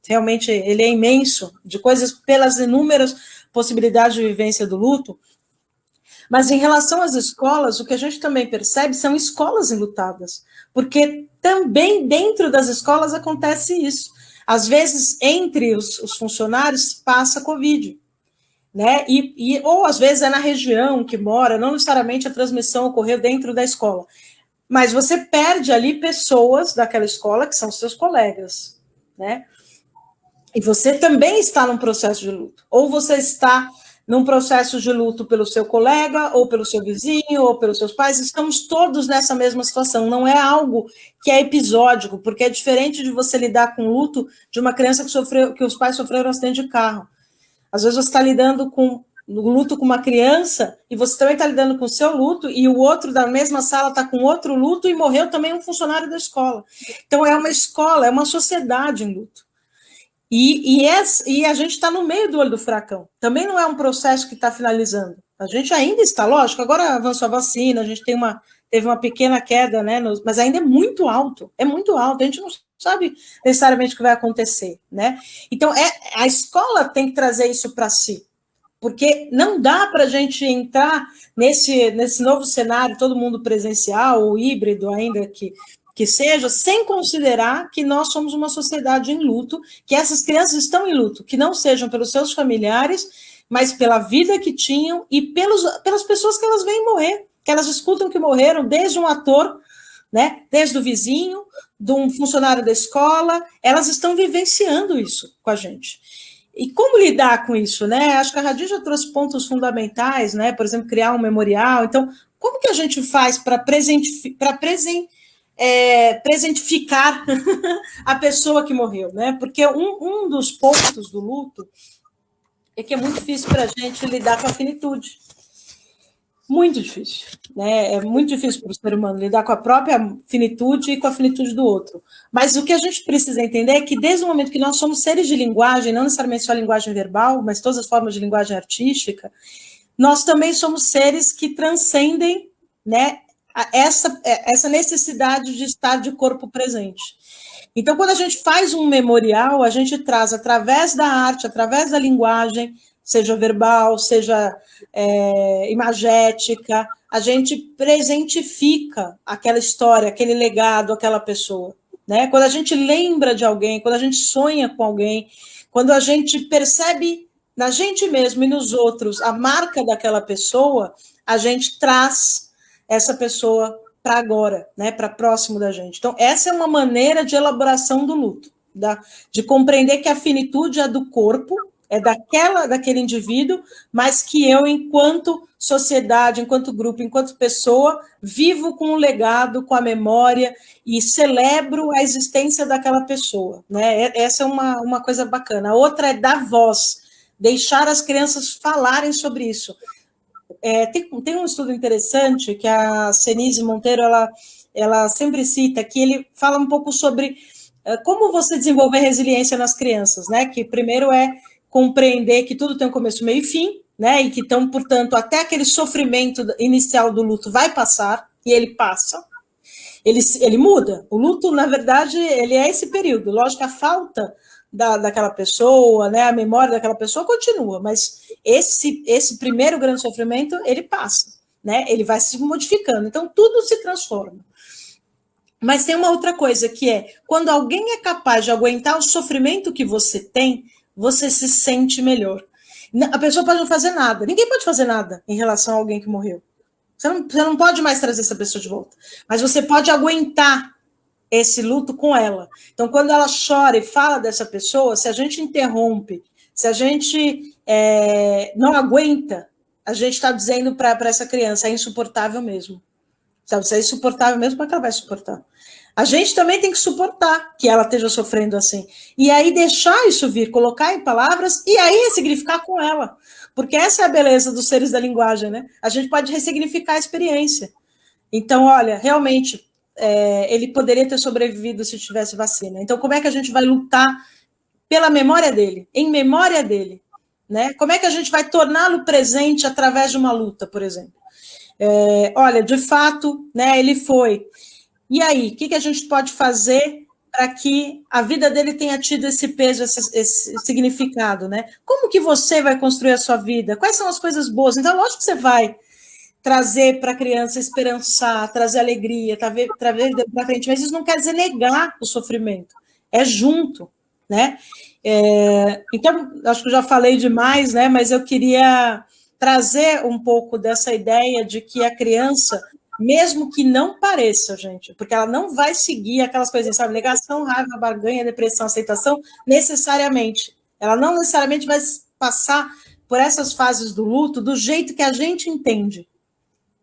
realmente ele é imenso, de coisas pelas inúmeras possibilidades de vivência do luto. Mas em relação às escolas, o que a gente também percebe são escolas enlutadas, porque também dentro das escolas acontece isso. Às vezes, entre os funcionários, passa Covid. Né? Ou às vezes é na região que mora, não necessariamente a transmissão ocorreu dentro da escola, mas você perde ali pessoas daquela escola que são seus colegas, né? E você também está num processo de luto. Ou você está num processo de luto pelo seu colega, ou pelo seu vizinho, ou pelos seus pais. Estamos todos nessa mesma situação. Não é algo que é episódico, porque é diferente de você lidar com o luto de uma criança que os pais sofreram um acidente de carro. Às vezes você está lidando com o luto com uma criança e você também está lidando com o seu luto e o outro da mesma sala está com outro luto e morreu também um funcionário da escola. Então é uma escola, é uma sociedade em luto. E a gente está no meio do olho do furacão. Também não é um processo que está finalizando. A gente ainda está, lógico, agora avançou a vacina, a gente teve uma pequena queda, né? Mas ainda é muito alto, a gente não sabe necessariamente o que vai acontecer, né? Então, a escola tem que trazer isso para si, porque não dá para a gente entrar nesse novo cenário, todo mundo presencial ou híbrido ainda que seja, sem considerar que nós somos uma sociedade em luto, que essas crianças estão em luto, que não sejam pelos seus familiares, mas pela vida que tinham e pelas pessoas que elas veem morrer, que elas escutam que morreram, desde um ator, né, desde o vizinho, de um funcionário da escola, elas estão vivenciando isso com a gente. E como lidar com isso, né? Acho que a Radija trouxe pontos fundamentais, né? Por exemplo, criar um memorial. Então, como que a gente faz para presentificar a pessoa que morreu, né? Porque um dos pontos do luto é que é muito difícil para a gente lidar com a finitude. Muito difícil, né? É muito difícil para o ser humano lidar com a própria finitude e com a finitude do outro. Mas o que a gente precisa entender é que desde o momento que nós somos seres de linguagem, não necessariamente só a linguagem verbal, mas todas as formas de linguagem artística, nós também somos seres que transcendem, né, essa necessidade de estar de corpo presente. Então, quando a gente faz um memorial, a gente traz, através da arte, através da linguagem, seja verbal, seja imagética, a gente presentifica aquela história, aquele legado, aquela pessoa. Né? Quando a gente lembra de alguém, quando a gente sonha com alguém, quando a gente percebe na gente mesmo e nos outros a marca daquela pessoa, a gente traz essa pessoa para agora, né, para próximo da gente. Então, essa é uma maneira de elaboração do luto, de compreender que a finitude é do corpo, é daquele indivíduo, mas que eu, enquanto sociedade, enquanto grupo, enquanto pessoa, vivo com o legado, com a memória e celebro a existência daquela pessoa. Né? Essa é uma coisa bacana. A outra é dar voz, deixar as crianças falarem sobre isso. Tem um estudo interessante que a Senise Monteiro ela sempre cita, que ele fala um pouco sobre como você desenvolver resiliência nas crianças, né? Que primeiro é compreender que tudo tem um começo, meio e fim, né? E que, então, portanto, até aquele sofrimento inicial do luto vai passar, e ele passa, ele muda. O luto, na verdade, ele é esse período. Lógico, a falta daquela pessoa, né, a memória daquela pessoa continua, mas esse primeiro grande sofrimento, ele passa, né, ele vai se modificando, então tudo se transforma. Mas tem uma outra coisa, que é, quando alguém é capaz de aguentar o sofrimento que você tem, você se sente melhor. A pessoa pode não fazer nada, ninguém pode fazer nada em relação a alguém que morreu. Você não pode mais trazer essa pessoa de volta, mas você pode aguentar esse luto com ela. Então, quando ela chora e fala dessa pessoa, se a gente interrompe, se a gente não aguenta, a gente está dizendo para essa criança, é insuportável mesmo. Sabe, se é insuportável mesmo, como é que ela vai suportar? A gente também tem que suportar que ela esteja sofrendo assim. E aí deixar isso vir, colocar em palavras, e aí ressignificar com ela. Porque essa é a beleza dos seres da linguagem, né? A gente pode ressignificar a experiência. Então, olha, realmente, ele poderia ter sobrevivido se tivesse vacina. Então, como é que a gente vai lutar pela memória dele, em memória dele? Né? Como é que a gente vai torná-lo presente através de uma luta, por exemplo? Olha, de fato, né, ele foi. E aí, o que a gente pode fazer para que a vida dele tenha tido esse peso, esse significado? Né? Como que você vai construir a sua vida? Quais são as coisas boas? Então, lógico que você vai trazer para a criança esperançar, trazer alegria, trazer para frente, mas isso não quer dizer negar o sofrimento, é junto, né? Então, acho que eu já falei demais, né? Mas eu queria trazer um pouco dessa ideia de que a criança, mesmo que não pareça, gente, porque ela não vai seguir aquelas coisas, sabe, negação, raiva, barganha, depressão, aceitação, necessariamente. Ela não necessariamente vai passar por essas fases do luto do jeito que a gente entende,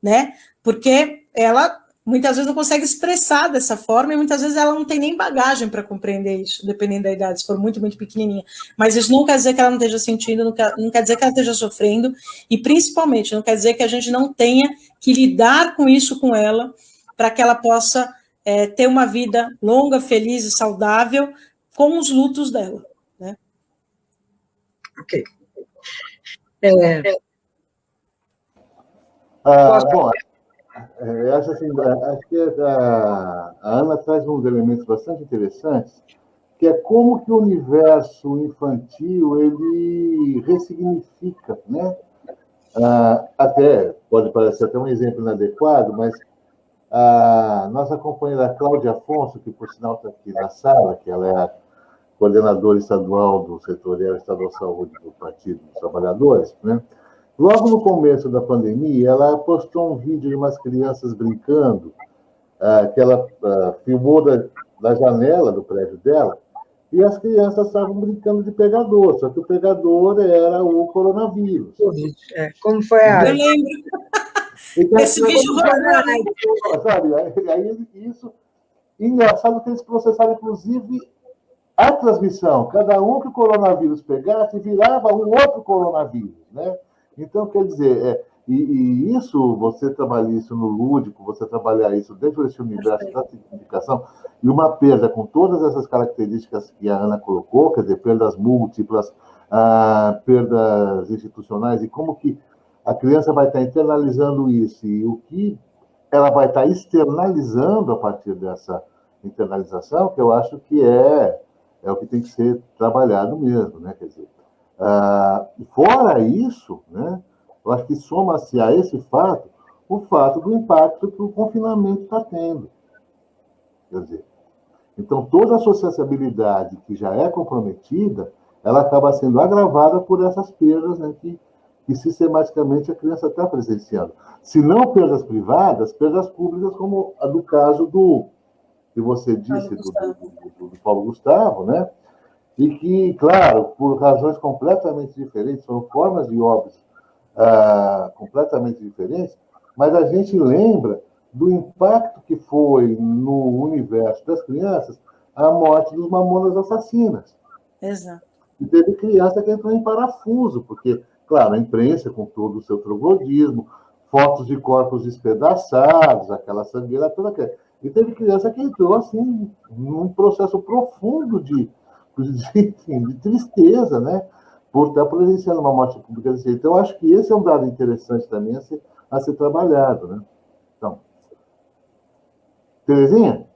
né? Porque ela muitas vezes não consegue expressar dessa forma e muitas vezes ela não tem nem bagagem para compreender isso, dependendo da idade, se for muito, muito pequenininha. Mas isso não quer dizer que ela não esteja sentindo, não quer dizer que ela esteja sofrendo e, principalmente, não quer dizer que a gente não tenha que lidar com isso com ela para que ela possa ter uma vida longa, feliz e saudável com os lutos dela, né? Ok. Bom, acho, assim, acho que a Ana traz uns elementos bastante interessantes, que é como que o universo infantil ele ressignifica, né? Até pode parecer até um exemplo inadequado, mas a nossa companheira Cláudia Afonso, que por sinal está aqui na sala, que ela é a coordenadora estadual do setorial estadual de saúde do Partido dos Trabalhadores, né? Logo no começo da pandemia, ela postou um vídeo de umas crianças brincando, que ela filmou da janela do prédio dela, e as crianças estavam brincando de pegador, só que o pegador era o coronavírus. Como foi a... Eu lembro. Então, esse vídeo sabe? Aí isso... Engraçado que eles processaram, inclusive, a transmissão. Cada um que o coronavírus pegasse virava um outro coronavírus, né? Então, quer dizer, e isso, você trabalhar isso no lúdico, você trabalhar isso dentro desse universo da significação, e uma perda com todas essas características que a Ana colocou, quer dizer, perdas múltiplas, perdas institucionais, e como que a criança vai estar internalizando isso, e o que ela vai estar externalizando a partir dessa internalização, que eu acho que é o que tem que ser trabalhado mesmo, né? Quer dizer, fora isso, né, eu acho que soma-se a esse fato o fato do impacto que o confinamento está tendo. Quer dizer, então, toda a sociabilidade que já é comprometida, ela acaba sendo agravada por essas perdas, né, que sistematicamente a criança está presenciando. Se não perdas privadas, perdas públicas, como a do caso que você disse, do Paulo Gustavo, né? E que, claro, por razões completamente diferentes, são formas de óbitos completamente diferentes, mas a gente lembra do impacto que foi no universo das crianças a morte dos Mamonas Assassinas. Exato. E teve criança que entrou em parafuso, porque, claro, a imprensa, com todo o seu troglodismo, fotos de corpos despedaçados, aquela sangueira toda. E teve criança que entrou, assim, num processo profundo de tristeza, né? Por estar presenciando uma morte pública desse jeito. Então, acho que esse é um dado interessante também a ser trabalhado, né? Então, Terezinha,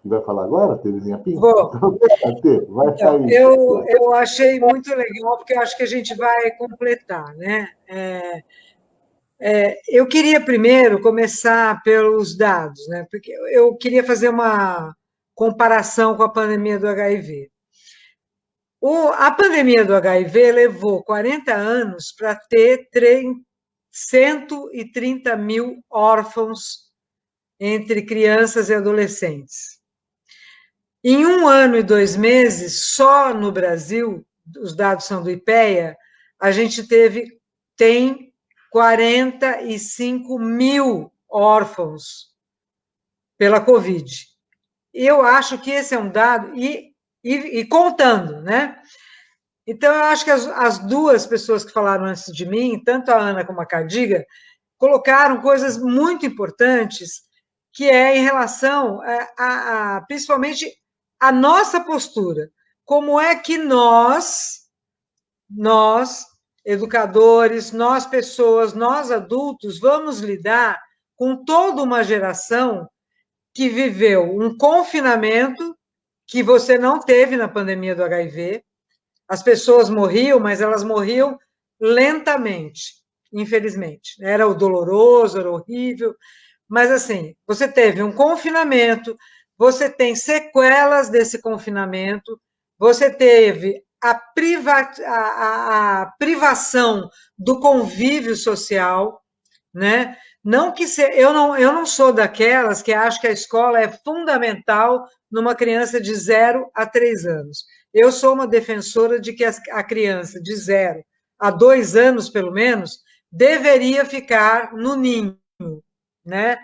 que vai falar agora, Terezinha Pinto? Vou. Vai sair. Eu achei muito legal, porque eu acho que a gente vai completar, né? Eu queria primeiro começar pelos dados, né? Porque eu queria fazer uma comparação com a pandemia do HIV. A pandemia do HIV levou 40 anos para ter 130 mil órfãos entre crianças e adolescentes. Em 1 ano e 2 meses, só no Brasil, os dados são do IPEA, a gente tem 45 mil órfãos pela Covid. Eu acho que esse é um dado, e contando, né? Então, eu acho que as duas pessoas que falaram antes de mim, tanto a Ana como a Cardiga, colocaram coisas muito importantes, que é em relação principalmente a nossa postura. Como é que nós, educadores, nós pessoas, nós adultos, vamos lidar com toda uma geração que viveu um confinamento que você não teve na pandemia do HIV. As pessoas morriam, mas elas morriam lentamente, infelizmente. Era o doloroso, era horrível, mas assim, você teve um confinamento, você tem sequelas desse confinamento, você teve a privação do convívio social, né? Não que eu não sou daquelas que acho que a escola é fundamental numa criança de 0 a 3 anos. Eu sou uma defensora de que a criança de 0 a 2 anos, pelo menos, deveria ficar no ninho, né?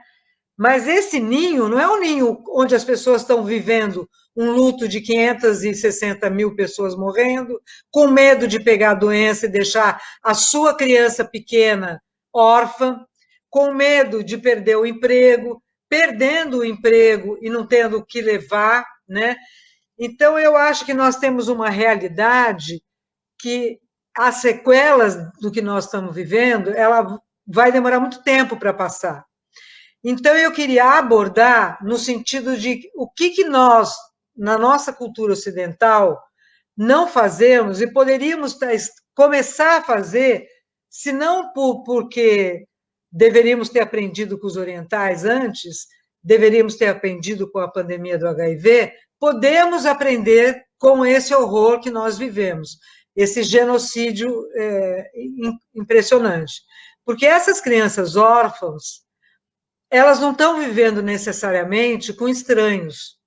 Mas esse ninho não é um ninho onde as pessoas estão vivendo um luto de 560 mil pessoas morrendo, com medo de pegar a doença e deixar a sua criança pequena órfã, com medo de perder o emprego, perdendo o emprego e não tendo o que levar, né? Então, eu acho que nós temos uma realidade que as sequelas do que nós estamos vivendo, ela vai demorar muito tempo para passar. Então, eu queria abordar no sentido de o que nós, na nossa cultura ocidental, não fazemos e poderíamos começar a fazer, se não porque deveríamos ter aprendido com os orientais antes, deveríamos ter aprendido com a pandemia do HIV, podemos aprender com esse horror que nós vivemos, esse genocídio impressionante. Porque essas crianças órfãs, elas não estão vivendo necessariamente com estranhos.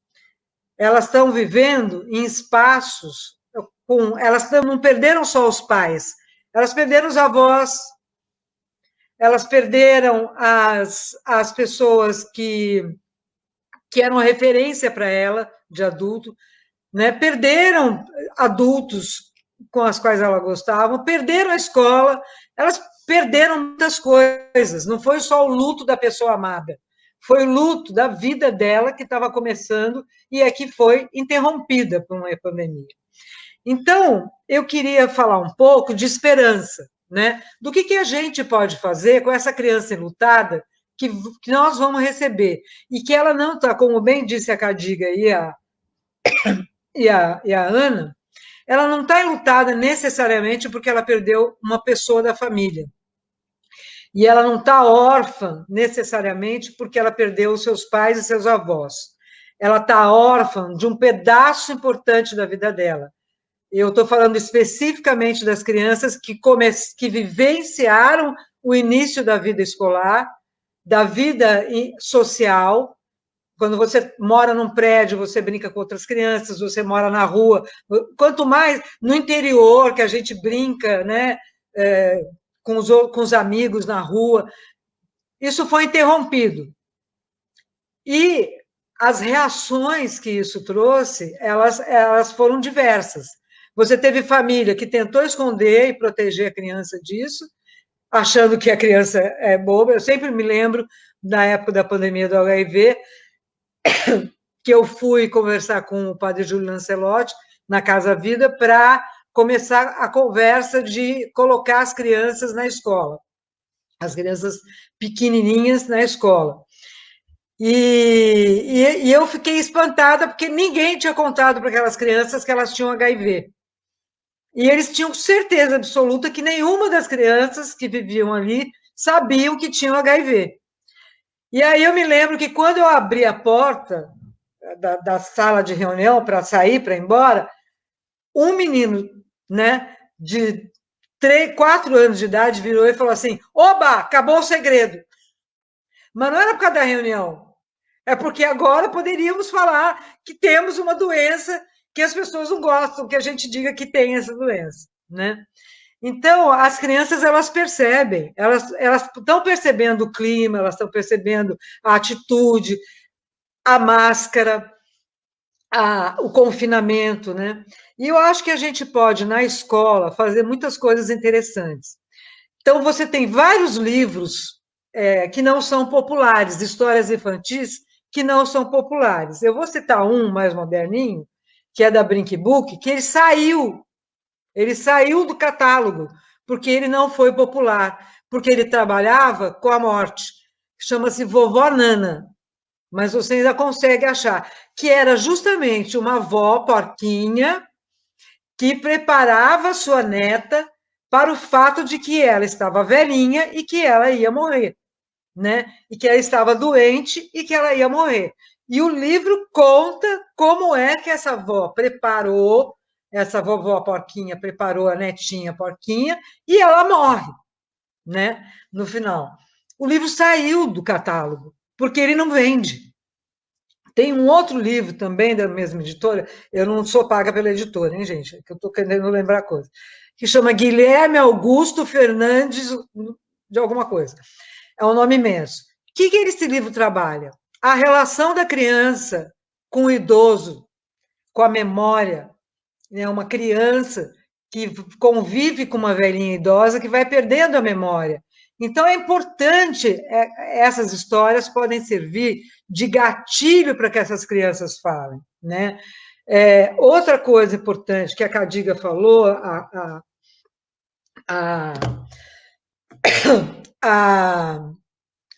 Elas estão vivendo em espaços elas não perderam só os pais, elas perderam os avós, elas perderam as pessoas que eram referência para ela, de adulto, né? Perderam adultos com as quais ela gostava, perderam a escola, elas perderam muitas coisas, não foi só o luto da pessoa amada, foi o luto da vida dela que estava começando e é que foi interrompida por uma pandemia. Então, eu queria falar um pouco de esperança, né? Do que a gente pode fazer com essa criança enlutada que nós vamos receber, e que ela não está, como bem disse a Cadiga e a Ana, ela não está enlutada necessariamente porque ela perdeu uma pessoa da família. E ela não está órfã necessariamente porque ela perdeu os seus pais e seus avós. Ela está órfã de um pedaço importante da vida dela. Eu estou falando especificamente das crianças que vivenciaram o início da vida escolar, da vida social. Quando você mora num prédio, você brinca com outras crianças, você mora na rua. Quanto mais no interior, que a gente brinca, né, com os amigos na rua, isso foi interrompido. E as reações que isso trouxe, elas foram diversas. Você teve família que tentou esconder e proteger a criança disso, achando que a criança é boba. Eu sempre me lembro, na época da pandemia do HIV, que eu fui conversar com o padre Júlio Lancelotti, na Casa Vida, para começar a conversa de colocar as crianças na escola, as crianças pequenininhas na escola. E eu fiquei espantada, porque ninguém tinha contado para aquelas crianças que elas tinham HIV. E eles tinham certeza absoluta que nenhuma das crianças que viviam ali sabiam que tinham HIV. E aí eu me lembro que quando eu abri a porta da sala de reunião para sair, para ir embora, um menino, né, de 4 anos de idade virou e falou assim: oba, acabou o segredo. Mas não era por causa da reunião, é porque agora poderíamos falar que temos uma doença que as pessoas não gostam que a gente diga que tem essa doença, né? Então, as crianças, elas percebem, elas estão percebendo o clima, elas estão percebendo a atitude, a máscara, o confinamento, né? E eu acho que a gente pode, na escola, fazer muitas coisas interessantes. Então, você tem vários livros que não são populares, de histórias infantis que não são populares. Eu vou citar um mais moderninho, que é da Brink Book, que ele saiu do catálogo, porque ele não foi popular, porque ele trabalhava com a morte. Chama-se Vovó Nana, mas você ainda consegue achar, que era justamente uma avó porquinha que preparava sua neta para o fato de que ela estava velhinha e que ela ia morrer, né? E que ela estava doente e que ela ia morrer. E o livro conta como é que essa avó preparou, essa vovó porquinha preparou a netinha porquinha e ela morre, né? No final. o livro saiu do catálogo, porque ele não vende. Tem um outro livro também da mesma editora, eu não sou paga pela editora, hein, gente? Que eu estou querendo lembrar a coisa, que chama Guilherme Augusto Fernandes de alguma coisa. É um nome imenso. O que esse livro trabalha? A relação da criança com o idoso, com a memória. Né? Uma criança que convive com uma velhinha idosa que vai perdendo a memória. Então, é importante, essas histórias podem servir de gatilho para que essas crianças falem. Né? Outra coisa importante que a Cadiga falou, a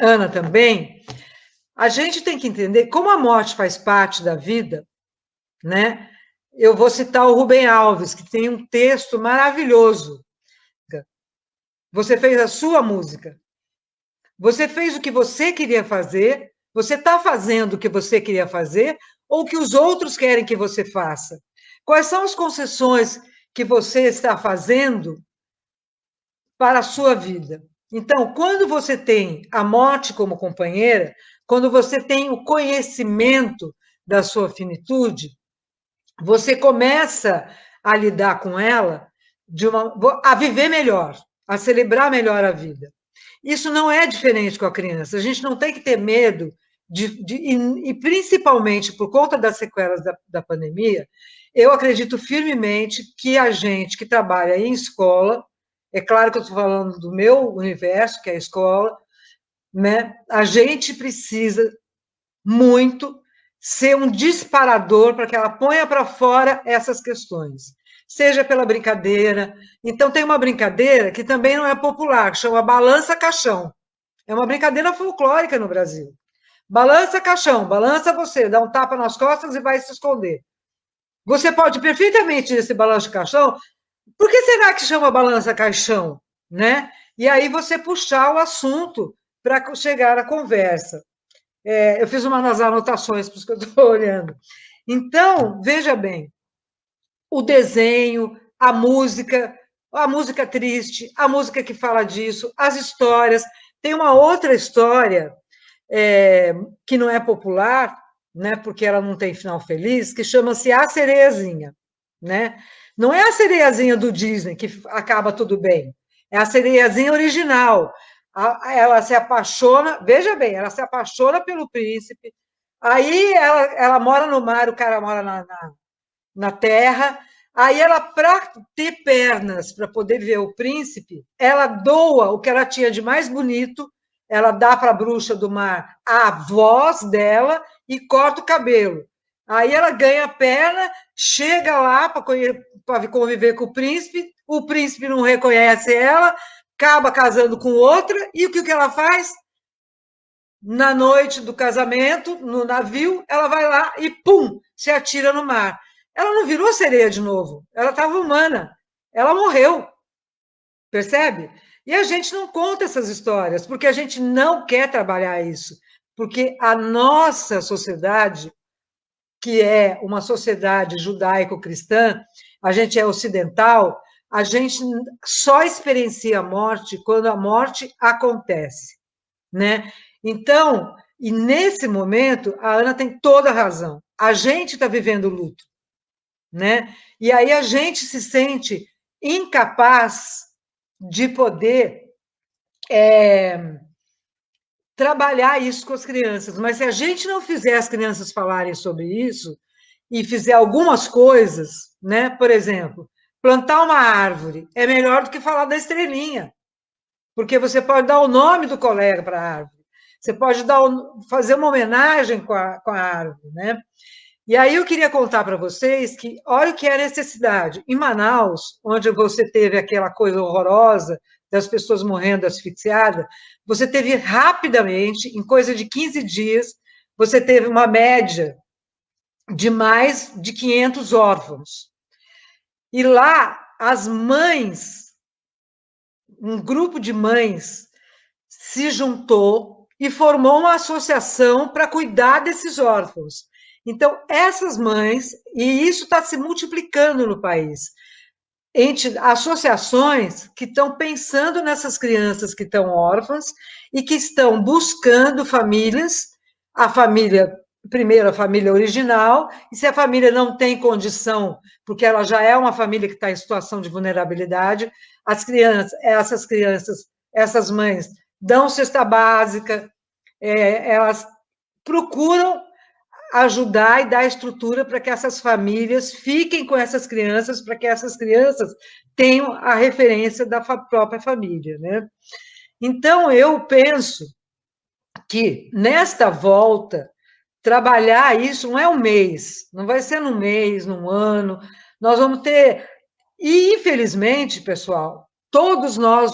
Ana também, a gente tem que entender como a morte faz parte da vida, né? Eu vou citar o Rubem Alves, que tem um texto maravilhoso. Você fez a sua música. Você fez o que você queria fazer, você está fazendo o que você queria fazer, ou o que os outros querem que você faça? Quais são as concessões que você está fazendo para a sua vida? Então, quando você tem a morte como companheira, quando você tem o conhecimento da sua finitude, você começa a lidar com ela a viver melhor, a celebrar melhor a vida. Isso não é diferente com a criança. A gente não tem que ter medo e principalmente por conta das sequelas da pandemia, eu acredito firmemente que a gente que trabalha em escola, é claro que eu estou falando do meu universo, que é a escola, né? A gente precisa muito ser um disparador para que ela ponha para fora essas questões, seja pela brincadeira. Então, tem uma brincadeira que também não é popular, chama balança caixão. É uma brincadeira folclórica no Brasil. Balança caixão, balança você, dá um tapa nas costas e vai se esconder. Você pode perfeitamente esse balanço caixão. Por que será que chama balança caixão? Né? E aí você puxar o assunto para chegar à conversa. Eu fiz umas anotações, por isso que eu estou olhando. Então, veja bem, o desenho, a música triste, a música que fala disso, as histórias. Tem uma outra história que não é popular, né, porque ela não tem final feliz, que chama-se A Sereiazinha. Né? Não é a sereiazinha do Disney, que acaba tudo bem. É a sereiazinha original. Ela se apaixona, veja bem, ela se apaixona pelo príncipe, aí ela mora no mar, o cara mora na terra, aí ela, para ter pernas, para poder ver o príncipe, ela doa o que ela tinha de mais bonito, ela dá para a bruxa do mar a voz dela e corta o cabelo. Aí ela ganha perna, chega lá para conviver com o príncipe não reconhece ela, acaba casando com outra, e o que ela faz? Na noite do casamento, no navio, ela vai lá e, pum, se atira no mar. Ela não virou sereia de novo, ela estava humana, ela morreu, percebe? E a gente não conta essas histórias, porque a gente não quer trabalhar isso, porque a nossa sociedade, que é uma sociedade judaico-cristã, a gente é ocidental, a gente só experiencia a morte quando a morte acontece, né? Então, e nesse momento, a Ana tem toda a razão. A gente está vivendo luto, né? E aí a gente se sente incapaz de poder trabalhar isso com as crianças. Mas se a gente não fizer as crianças falarem sobre isso e fizer algumas coisas, né? Por exemplo, plantar uma árvore é melhor do que falar da estrelinha, porque você pode dar o nome do colega para a árvore, você pode fazer uma homenagem com a árvore, né? E aí eu queria contar para vocês que, olha o que é a necessidade. Em Manaus, onde você teve aquela coisa horrorosa das pessoas morrendo asfixiadas, você teve rapidamente, em coisa de 15 dias, você teve uma média de mais de 500 órfãos. E lá, as mães, um grupo de mães se juntou e formou uma associação para cuidar desses órfãos. Então, essas mães, e isso está se multiplicando no país, associações que estão pensando nessas crianças que estão órfãs e que estão buscando famílias, primeiro a família original, e se a família não tem condição, porque ela já é uma família que está em situação de vulnerabilidade, essas crianças, essas mães dão cesta básica, elas procuram ajudar e dar estrutura para que essas famílias fiquem com essas crianças, para que essas crianças tenham a referência da própria família, né? Então, eu penso que, nesta volta, trabalhar isso não é um mês, não vai ser num mês, num ano, nós vamos ter... E, infelizmente, pessoal, todos nós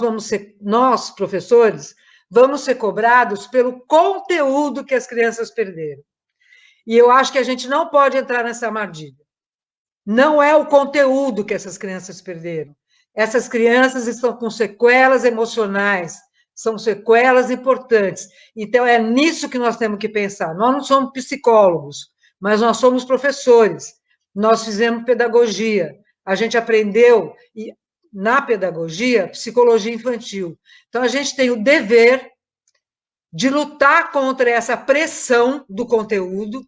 nós, professores, vamos ser cobrados pelo conteúdo que as crianças perderam. E eu acho que a gente não pode entrar nessa armadilha. Não é o conteúdo que essas crianças perderam. Essas crianças estão com sequelas emocionais, são sequelas importantes. Então, é nisso que nós temos que pensar. Nós não somos psicólogos, mas nós somos professores. Nós fizemos pedagogia. A gente aprendeu, na pedagogia, psicologia infantil. Então, a gente tem o dever de lutar contra essa pressão do conteúdo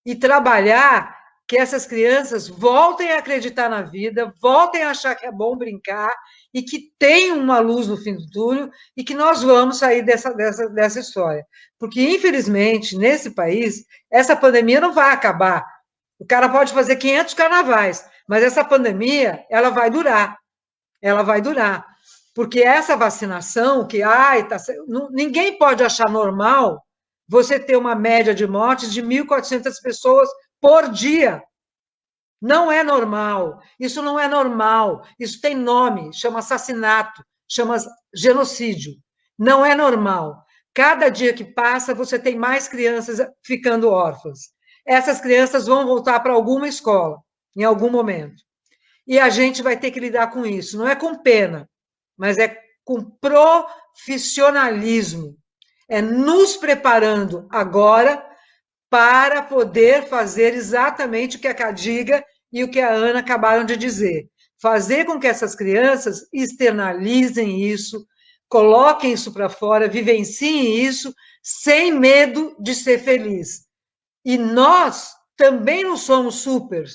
e trabalhar que essas crianças voltem a acreditar na vida, voltem a achar que é bom brincar e que tem uma luz no fim do túnel e que nós vamos sair dessa história. Porque, infelizmente, nesse país, essa pandemia não vai acabar. O cara pode fazer 500 carnavais, mas essa pandemia, ela vai durar. Ela vai durar. Porque essa vacinação, ninguém pode achar normal você ter uma média de mortes de 1.400 pessoas por dia. Não é normal. Isso não é normal. Isso tem nome, chama assassinato, chama genocídio. Não é normal. Cada dia que passa, você tem mais crianças ficando órfãs. Essas crianças vão voltar para alguma escola, em algum momento. E a gente vai ter que lidar com isso. Não é com pena, mas é com profissionalismo. É nos preparando agora para poder fazer exatamente o que a Cadiga e o que a Ana acabaram de dizer. Fazer com que essas crianças externalizem isso, coloquem isso para fora, vivenciem isso, sem medo de ser feliz. E nós também não somos super.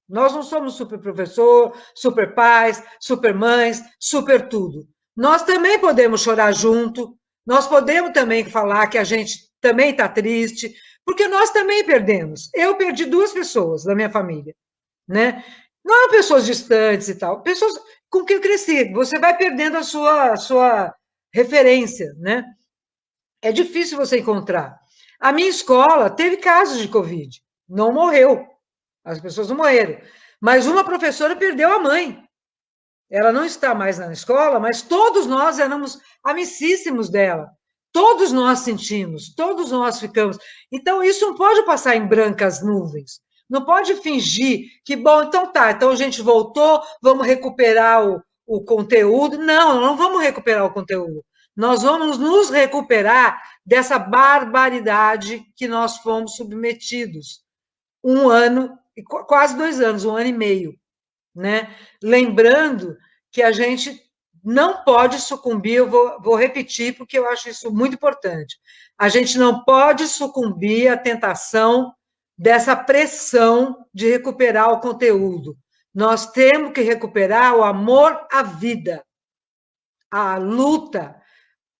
Nós não somos super professor, super pais, super mães, super tudo. Nós também podemos chorar junto, nós podemos também falar que a gente também está triste, porque nós também perdemos. Eu perdi 2 pessoas da minha família, né? Não eram pessoas distantes e tal, pessoas com quem eu cresci. Você vai perdendo a sua referência, né? É difícil você encontrar. A minha escola teve casos de Covid, não morreu, as pessoas não morreram, mas uma professora perdeu a mãe. Ela não está mais na escola, mas todos nós éramos amicíssimos dela. Todos nós sentimos, todos nós ficamos. Então, isso não pode passar em brancas nuvens. Não pode fingir que, bom, então tá, então a gente voltou, vamos recuperar o conteúdo. Não, não vamos recuperar o conteúdo. Nós vamos nos recuperar dessa barbaridade que nós fomos submetidos. 1 ano, quase 2 anos, 1 ano e meio. Né? Lembrando que a gente não pode sucumbir, eu vou repetir, porque eu acho isso muito importante. A gente não pode sucumbir à tentação dessa pressão de recuperar o conteúdo. Nós temos que recuperar o amor à vida, a luta,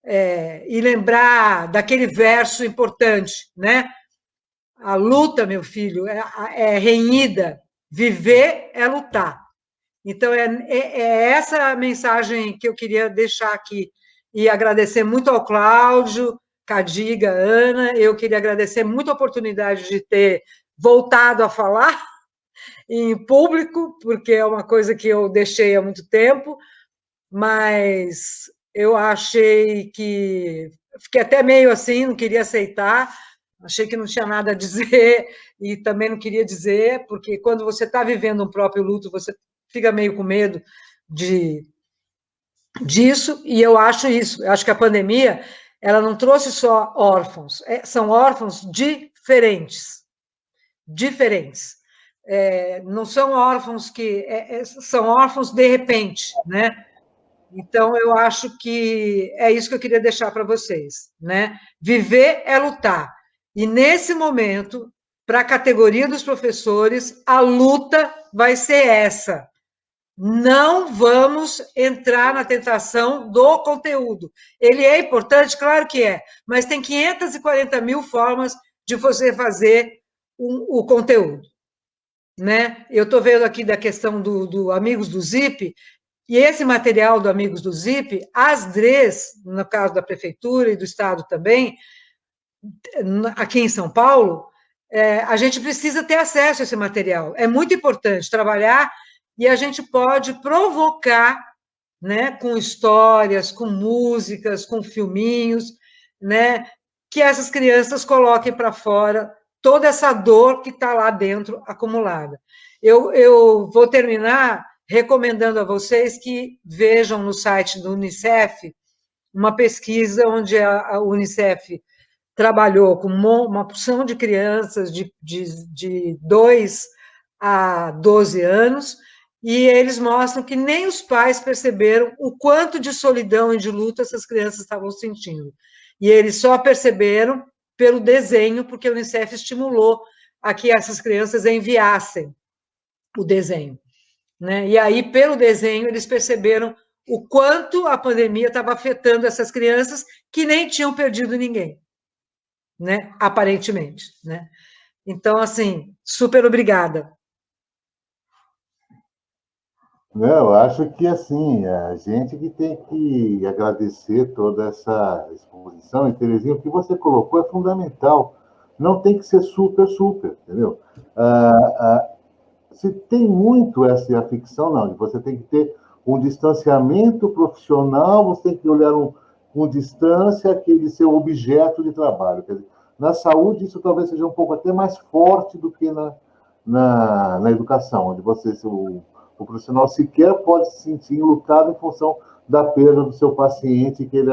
e lembrar daquele verso importante, né? A luta, meu filho, é renhida, viver é lutar. Então, é essa a mensagem que eu queria deixar aqui. E agradecer muito ao Cláudio, Cadiga, Ana. Eu queria agradecer muito a oportunidade de ter voltado a falar em público, porque é uma coisa que eu deixei há muito tempo, mas eu achei que... Fiquei até meio assim, não queria aceitar, achei que não tinha nada a dizer e também não queria dizer, porque quando você está vivendo um próprio luto, você fica meio com medo disso, e eu acho isso. Eu acho que a pandemia, ela não trouxe só órfãos, são órfãos diferentes. não são órfãos que são órfãos de repente, né? Então, eu acho que é isso que eu queria deixar para vocês, né? Viver é lutar. E, nesse momento, para a categoria dos professores, a luta vai ser essa. Não vamos entrar na tentação do conteúdo. Ele é importante? Claro que é, mas tem 540 mil formas de você fazer o conteúdo, né? Eu estou vendo aqui da questão do Amigos do Zip, e esse material do Amigos do Zip, as DREs, no caso da Prefeitura e do Estado também, aqui em São Paulo, a gente precisa ter acesso a esse material. É muito importante trabalhar e a gente pode provocar, né, com histórias, com músicas, com filminhos, né, que essas crianças coloquem para fora toda essa dor que está lá dentro acumulada. Eu vou terminar recomendando a vocês que vejam no site do Unicef uma pesquisa onde a Unicef trabalhou com uma porção de crianças de 2 a 12 anos, e eles mostram que nem os pais perceberam o quanto de solidão e de luta essas crianças estavam sentindo. E eles só perceberam pelo desenho, porque a Unicef estimulou a que essas crianças enviassem o desenho, né? E aí, pelo desenho, eles perceberam o quanto a pandemia estava afetando essas crianças que nem tinham perdido ninguém, né? Aparentemente, né? Então, assim, super obrigada. Não, eu acho que, assim, a gente que tem que agradecer toda essa exposição. E, Terezinha, o que você colocou é fundamental. Não tem que ser super, super, entendeu? Se tem muito essa ficção, não. Você tem que ter um distanciamento profissional, você tem que olhar com distância aquele seu objeto de trabalho. Quer dizer, na saúde, isso talvez seja um pouco até mais forte do que na educação, onde o profissional sequer pode se sentir enlutado em função da perda do seu paciente que ele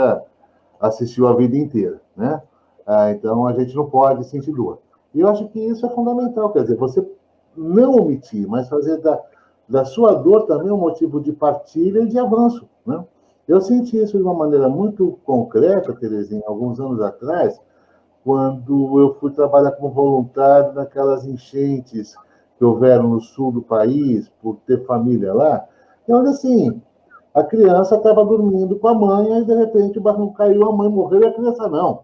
assistiu a vida inteira, né? Então, a gente não pode sentir dor. E eu acho que isso é fundamental, quer dizer, você não omitir, mas fazer da sua dor também um motivo de partilha e de avanço, né? Eu senti isso de uma maneira muito concreta, Terezinha, alguns anos atrás, quando eu fui trabalhar como voluntário naquelas enchentes que houveram no sul do país, por ter família lá. E olha assim, a criança estava dormindo com a mãe, e de repente o barranco caiu, a mãe morreu e a criança não.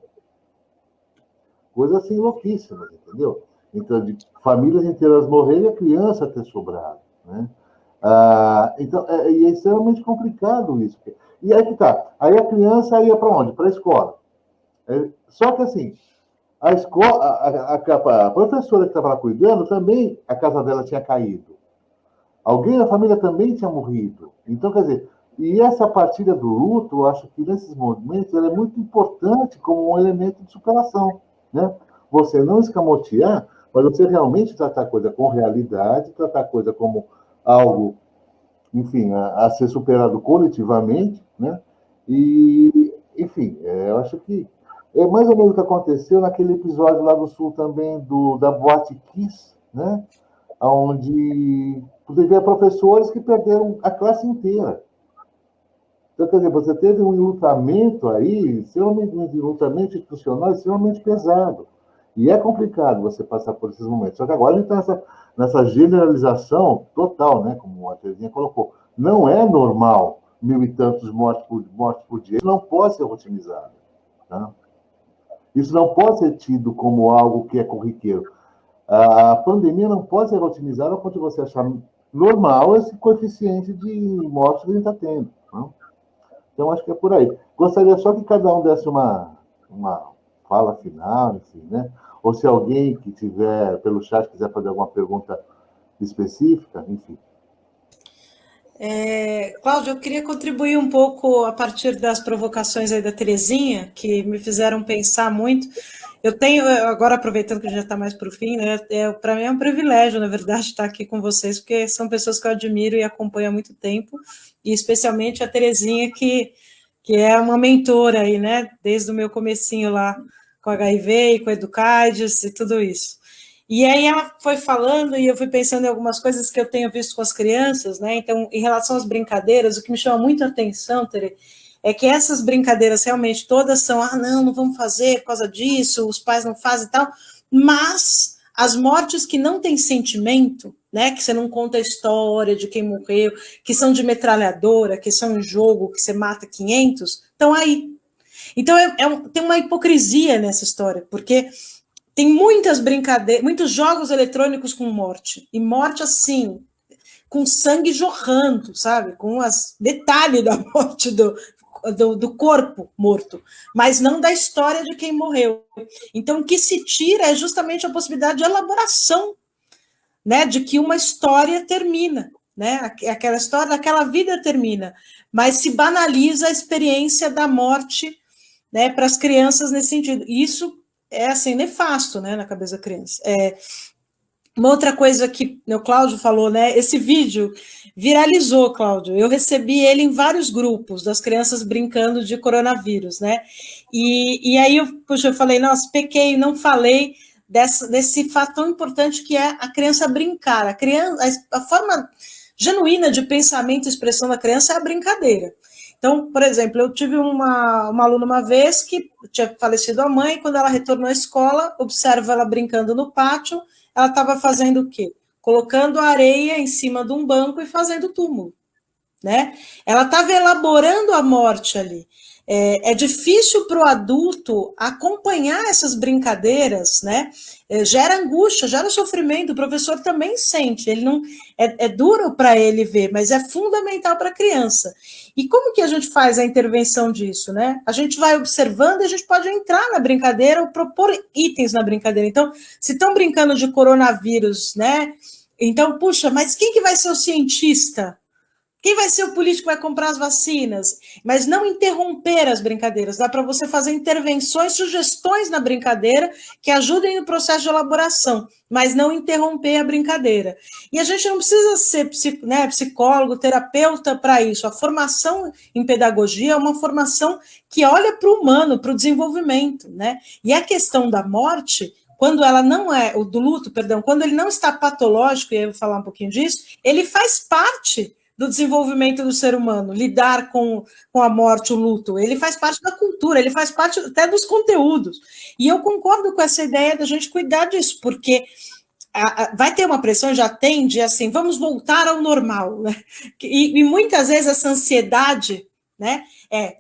Coisa assim louquíssima, entendeu? Então, de famílias inteiras morrerem e a criança ter sobrado, né? Então, é extremamente complicado isso. E aí que tá. Aí a criança ia para onde? Para a escola. Só que assim, a escola, a professora que estava lá cuidando, também a casa dela tinha caído. Alguém da família também tinha morrido. Então, quer dizer, e essa partilha do luto, eu acho que nesses momentos ela é muito importante como um elemento de superação, né? Você não escamotear, mas você realmente tratar a coisa com realidade, tratar a coisa como algo, enfim, a ser superado coletivamente, né? E, enfim, eu acho que é mais ou menos o que aconteceu naquele episódio lá do Sul também, da Boate Kiss, né? Onde teve professores que perderam a classe inteira. Então, quer dizer, você teve um enlutamento aí, um enlutamento institucional extremamente pesado. E é complicado você passar por esses momentos. Só que agora a gente está nessa generalização total, né? Como a Terezinha colocou. Não é normal 1.000 e tantos mortes por dia. Isso não pode ser rotinizado. Tá? Isso não pode ser tido como algo que é corriqueiro. A pandemia não pode ser rotinizada a ponto de você achar normal esse coeficiente de mortes que a gente está tendo. Não? Então, acho que é por aí. Gostaria só que cada um desse uma fala final, enfim, né? Ou se alguém que tiver pelo chat quiser fazer alguma pergunta específica, enfim. Cláudio, eu queria contribuir um pouco a partir das provocações aí da Terezinha, que me fizeram pensar muito. Eu tenho, agora aproveitando que já está mais para o fim, né, para mim é um privilégio, na verdade, estar aqui com vocês, porque são pessoas que eu admiro e acompanho há muito tempo, e especialmente a Terezinha, que é uma mentora aí, né, desde o meu comecinho lá com HIV e com a Educaides e tudo isso. E aí ela foi falando, e eu fui pensando em algumas coisas que eu tenho visto com as crianças, né? Então, em relação às brincadeiras, o que me chama muito a atenção, Tere, é que essas brincadeiras realmente todas são, não vamos fazer por causa disso, os pais não fazem e tal, mas as mortes que não têm sentimento, né? Que você não conta a história de quem morreu, que são de metralhadora, que são em jogo, que você mata 500, estão aí. Então, tem uma hipocrisia nessa história, porque tem muitas brincadeiras, muitos jogos eletrônicos com morte. E morte, assim, com sangue jorrando, sabe? Com as detalhes da morte do corpo morto, mas não da história de quem morreu. Então, o que se tira é justamente a possibilidade de elaboração, né? De que uma história termina, né? Aquela história, aquela vida termina, mas se banaliza a experiência da morte, né? Para as crianças nesse sentido. E isso é assim, nefasto, né, na cabeça da criança. Uma outra coisa que o Cláudio falou, né, esse vídeo viralizou, Cláudio, eu recebi ele em vários grupos, das crianças brincando de coronavírus, né, e aí eu falei, nossa, pequei, não falei desse fato tão importante que é a criança brincar, a forma genuína de pensamento e expressão da criança é a brincadeira. Então, por exemplo, eu tive uma aluna uma vez que tinha falecido a mãe, quando ela retornou à escola, observa ela brincando no pátio, ela estava fazendo o quê? Colocando areia em cima de um banco e fazendo túmulo, né? Ela estava elaborando a morte ali. É difícil para o adulto acompanhar essas brincadeiras, né? Gera angústia, gera sofrimento, o professor também sente, ele não é duro para ele ver, mas é fundamental para a criança. E como que a gente faz a intervenção disso, né? A gente vai observando e a gente pode entrar na brincadeira ou propor itens na brincadeira. Então, se estão brincando de coronavírus, né? Então, puxa, mas quem que vai ser o cientista? Quem vai ser o político que vai comprar as vacinas? Mas não interromper as brincadeiras. Dá para você fazer intervenções, sugestões na brincadeira que ajudem no processo de elaboração, mas não interromper a brincadeira. E a gente não precisa ser psicólogo, terapeuta para isso. A formação em pedagogia é uma formação que olha para o humano, para o desenvolvimento, né? E a questão da morte, quando ela não é, o do luto, perdão, quando ele não está patológico, e eu vou falar um pouquinho disso, ele faz parte do desenvolvimento do ser humano, lidar com a morte, o luto, ele faz parte da cultura, ele faz parte até dos conteúdos. E eu concordo com essa ideia da gente cuidar disso, porque vai ter uma pressão, já tem, de assim, vamos voltar ao normal, né? E muitas vezes essa ansiedade, né?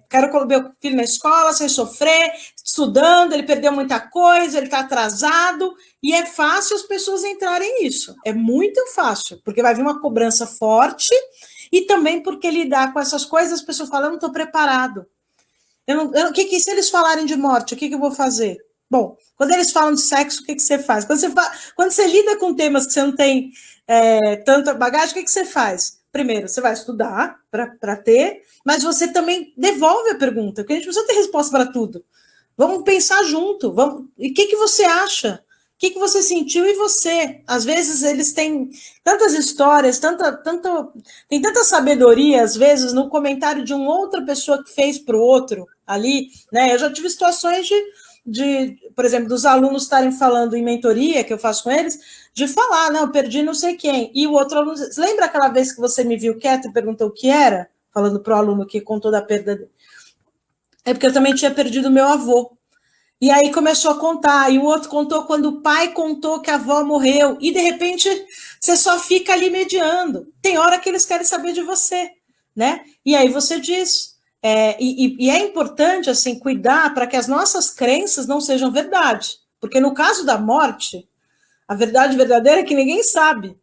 Quero colocar meu filho na escola sem sofrer, estudando, ele perdeu muita coisa, ele está atrasado, e é fácil as pessoas entrarem nisso, é muito fácil, porque vai vir uma cobrança forte, e também porque lidar com essas coisas, as pessoas falam, eu não estou preparado. Se eles falarem de morte, o que eu vou fazer? Bom, quando eles falam de sexo, o que você faz? Quando você lida com temas que você não tem tanta bagagem, o que você faz? Primeiro, você vai estudar para ter, mas você também devolve a pergunta, porque a gente precisa ter resposta para tudo. Vamos pensar junto. E o que você acha? O que você sentiu e você? Às vezes eles têm tantas histórias, tem tanta sabedoria, às vezes, no comentário de uma outra pessoa que fez para o outro ali, né? Eu já tive situações por exemplo, dos alunos estarem falando em mentoria, que eu faço com eles, de falar, não, eu perdi não sei quem. E o outro aluno, lembra aquela vez que você me viu quieta e perguntou o que era? Falando para o aluno que contou da perda dele. É porque eu também tinha perdido meu avô. E aí começou a contar, e o outro contou quando o pai contou que a avó morreu, e de repente você só fica ali mediando. Tem hora que eles querem saber de você, né? E aí você diz. E é importante, assim, cuidar para que as nossas crenças não sejam verdade. Porque no caso da morte, a verdade verdadeira é que ninguém sabe,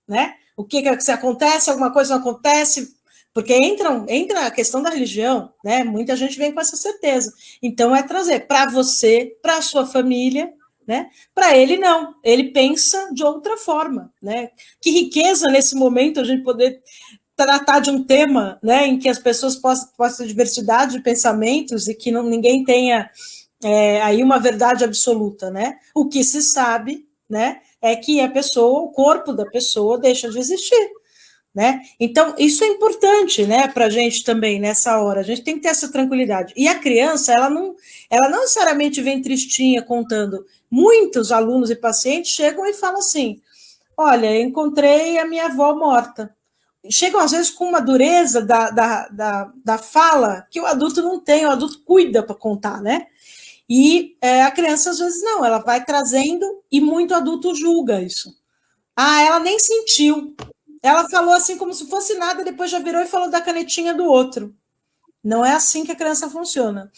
né? O que se acontece, alguma coisa não acontece, porque entra a questão da religião, né? Muita gente vem com essa certeza. Então, é trazer para você, para a sua família, né? Para ele, não. Ele pensa de outra forma, né? Que riqueza nesse momento a gente poder tratar de um tema, né? Em que as pessoas possam ter diversidade de pensamentos e que ninguém tenha aí uma verdade absoluta, né? O que se sabe, né? É que o corpo da pessoa deixa de existir. né? Então, isso é importante, né, para a gente também, nessa hora. A gente tem que ter essa tranquilidade. E a criança, ela não necessariamente vem tristinha contando. Muitos alunos e pacientes chegam e falam assim, olha, encontrei a minha avó morta. Chegam, às vezes, com uma dureza da fala que o adulto não tem, o adulto cuida para contar, né? E a criança, às vezes, não, ela vai trazendo e muito adulto julga isso. Ah, ela nem sentiu. Ela falou assim como se fosse nada, depois já virou e falou da canetinha do outro. Não é assim que a criança funciona.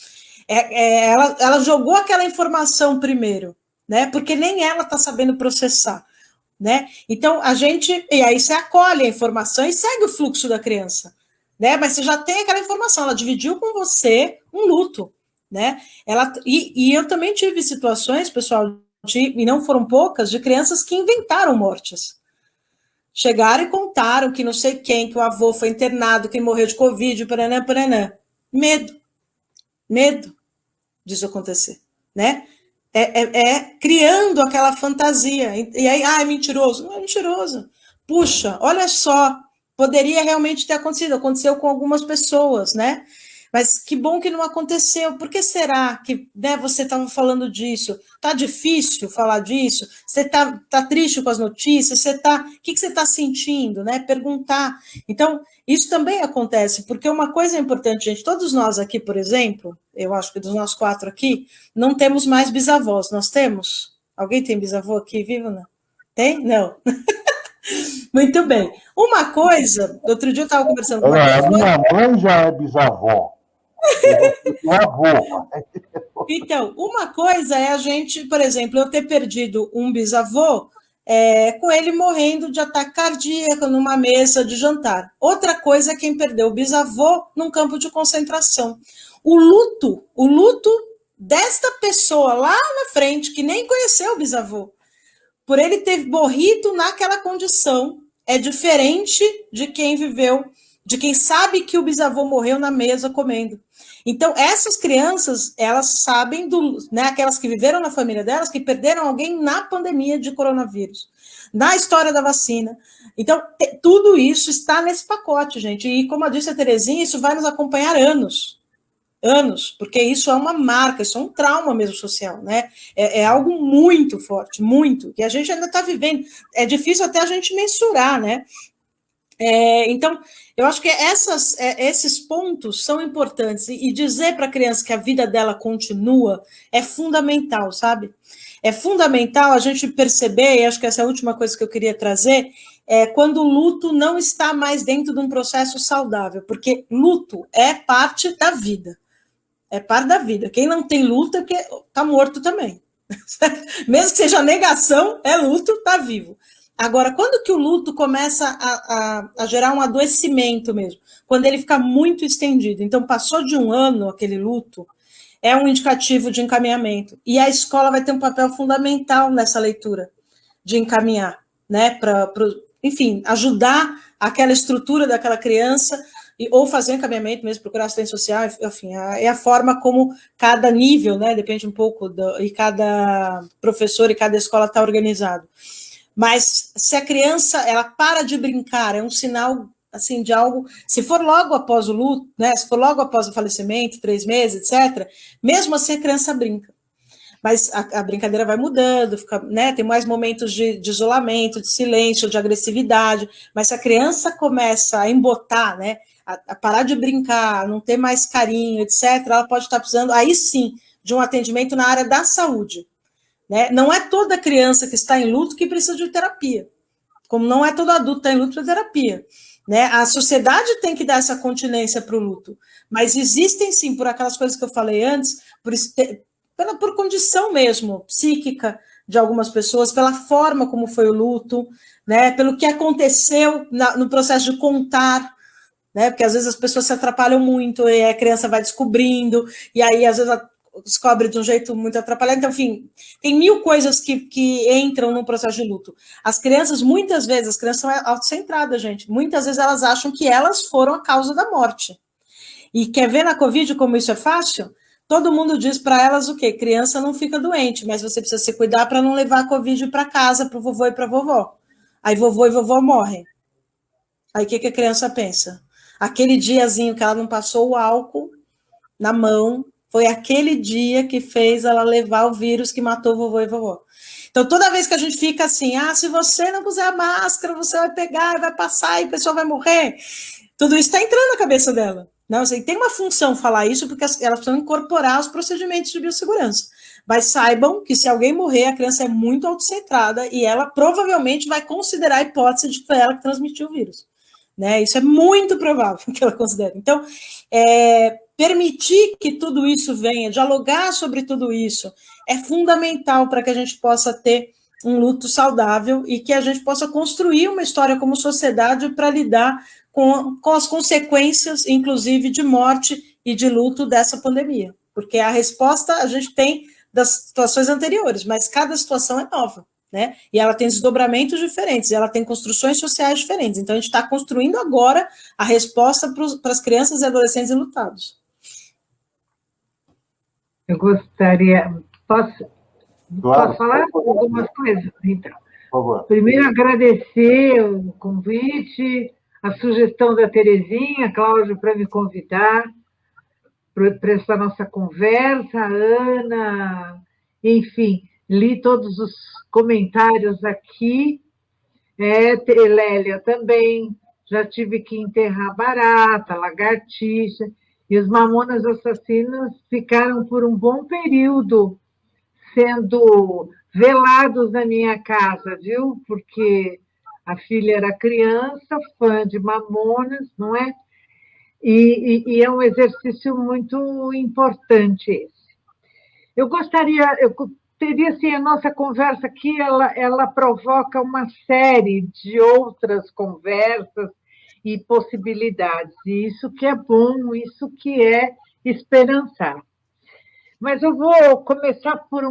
Ela jogou aquela informação primeiro, né? Porque nem ela está sabendo processar, né? Então, e aí você acolhe a informação e segue o fluxo da criança, né? Mas você já tem aquela informação, ela dividiu com você um luto, né? E eu também tive situações, pessoal, e não foram poucas, de crianças que inventaram mortes. Chegaram e contaram que não sei quem, que o avô foi internado, que morreu de Covid, paranã, paranã. Medo disso acontecer, né? Criando aquela fantasia. E aí, é mentiroso. Não é mentiroso. Puxa, olha só, poderia realmente ter acontecido. Aconteceu com algumas pessoas, né? Mas que bom que não aconteceu. Por que será que, né, você estava falando disso? Está difícil falar disso? Você está triste com as notícias? O que você está sentindo? Né? Perguntar. Então, isso também acontece, porque uma coisa é importante, gente, todos nós aqui, por exemplo, eu acho que dos nós 4 aqui, não temos mais bisavós. Nós temos? Alguém tem bisavô aqui vivo? Não? Tem? Não. Muito bem. Uma coisa, outro dia eu estava conversando com uma pessoa... Minha mãe já é bisavó. Então, uma coisa é a gente, por exemplo, eu ter perdido um bisavô com ele morrendo de ataque cardíaco numa mesa de jantar. Outra coisa é quem perdeu o bisavô num campo de concentração. O luto desta pessoa lá na frente, que nem conheceu o bisavô, por ele ter morrido naquela condição, é diferente de quem viveu, de quem sabe que o bisavô morreu na mesa comendo. Então, essas crianças, elas sabem, né, aquelas que viveram na família delas, que perderam alguém na pandemia de coronavírus, na história da vacina. Então, tudo isso está nesse pacote, gente. E, como disse a Terezinha, isso vai nos acompanhar anos, porque isso é uma marca, isso é um trauma mesmo social, né? É algo muito forte, muito, que a gente ainda está vivendo. É difícil até a gente mensurar, né? Então, eu acho que esses pontos são importantes, e dizer para a criança que a vida dela continua é fundamental, sabe? É fundamental a gente perceber, e acho que essa é a última coisa que eu queria trazer, quando o luto não está mais dentro de um processo saudável, porque luto é parte da vida. É parte da vida. Quem não tem luto é porque está morto também. Mesmo que seja negação, é luto, está vivo. Agora, quando que o luto começa a gerar um adoecimento mesmo? Quando ele fica muito estendido. Então, passou de um ano aquele luto, é um indicativo de encaminhamento. E a escola vai ter um papel fundamental nessa leitura, de encaminhar, né? Enfim, ajudar aquela estrutura daquela criança, ou fazer encaminhamento mesmo, procurar assistência social, enfim, é a forma como cada nível, né? Depende um pouco, e cada professor e cada escola está organizado. Mas se a criança ela para de brincar, é um sinal assim de algo. Se for logo após o luto, né? Se for logo após o falecimento, 3 meses, etc. Mesmo assim a criança brinca. Mas a brincadeira vai mudando, fica, né? Tem mais momentos de isolamento, de silêncio, de agressividade. Mas se a criança começa a embotar, né? A parar de brincar, não ter mais carinho, etc. Ela pode estar precisando, aí sim, de um atendimento na área da saúde. Né? Não é toda criança que está em luto que precisa de terapia, como não é todo adulto que está em luto para terapia. Né? A sociedade tem que dar essa continência para o luto, mas existem sim, por aquelas coisas que eu falei antes, por condição mesmo psíquica de algumas pessoas, pela forma como foi o luto, né? Pelo que aconteceu no processo de contar, né? Porque às vezes as pessoas se atrapalham muito e a criança vai descobrindo, e aí às vezes ela descobre de um jeito muito atrapalhado. Então, enfim, tem 1000 coisas que entram no processo de luto. As crianças, muitas vezes, as crianças são autocentradas, gente. Muitas vezes elas acham que elas foram a causa da morte. E quer ver na Covid como isso é fácil? Todo mundo diz para elas o quê? Criança não fica doente, mas você precisa se cuidar para não levar a Covid para casa, para o vovô e para a vovó. Aí vovô e vovó morrem. Aí o que a criança pensa? Aquele diazinho que ela não passou o álcool na mão, foi aquele dia que fez ela levar o vírus que matou vovô e vovó. Então, toda vez que a gente fica assim, se você não puser a máscara, você vai pegar, vai passar e a pessoa vai morrer, tudo isso está entrando na cabeça dela. Não, assim, tem uma função falar isso, porque elas precisam incorporar os procedimentos de biossegurança. Mas saibam que se alguém morrer, a criança é muito autocentrada e ela provavelmente vai considerar a hipótese de que foi ela que transmitiu o vírus. Né? Isso é muito provável que ela considere. Então, permitir que tudo isso venha, dialogar sobre tudo isso, é fundamental para que a gente possa ter um luto saudável e que a gente possa construir uma história como sociedade para lidar com as consequências, inclusive, de morte e de luto dessa pandemia. Porque a resposta a gente tem das situações anteriores, mas cada situação é nova. Né? E ela tem desdobramentos diferentes, ela tem construções sociais diferentes. Então, a gente está construindo agora a resposta para as crianças e adolescentes enlutados. Eu gostaria... Posso falar algumas coisas? Então, por favor. Primeiro, agradecer o convite, a sugestão da Terezinha, Cláudio, para me convidar para essa nossa conversa, a Ana, enfim, li todos os comentários aqui. Lélia também, já tive que enterrar barata, lagartixa, e os Mamonas Assassinas ficaram por um bom período sendo velados na minha casa, viu? Porque a filha era criança, fã de Mamonas, não é? E é um exercício muito importante esse. Eu teria, assim, a nossa conversa aqui, ela provoca uma série de outras conversas e possibilidades, e isso que é bom, isso que é esperançar. Mas eu vou começar por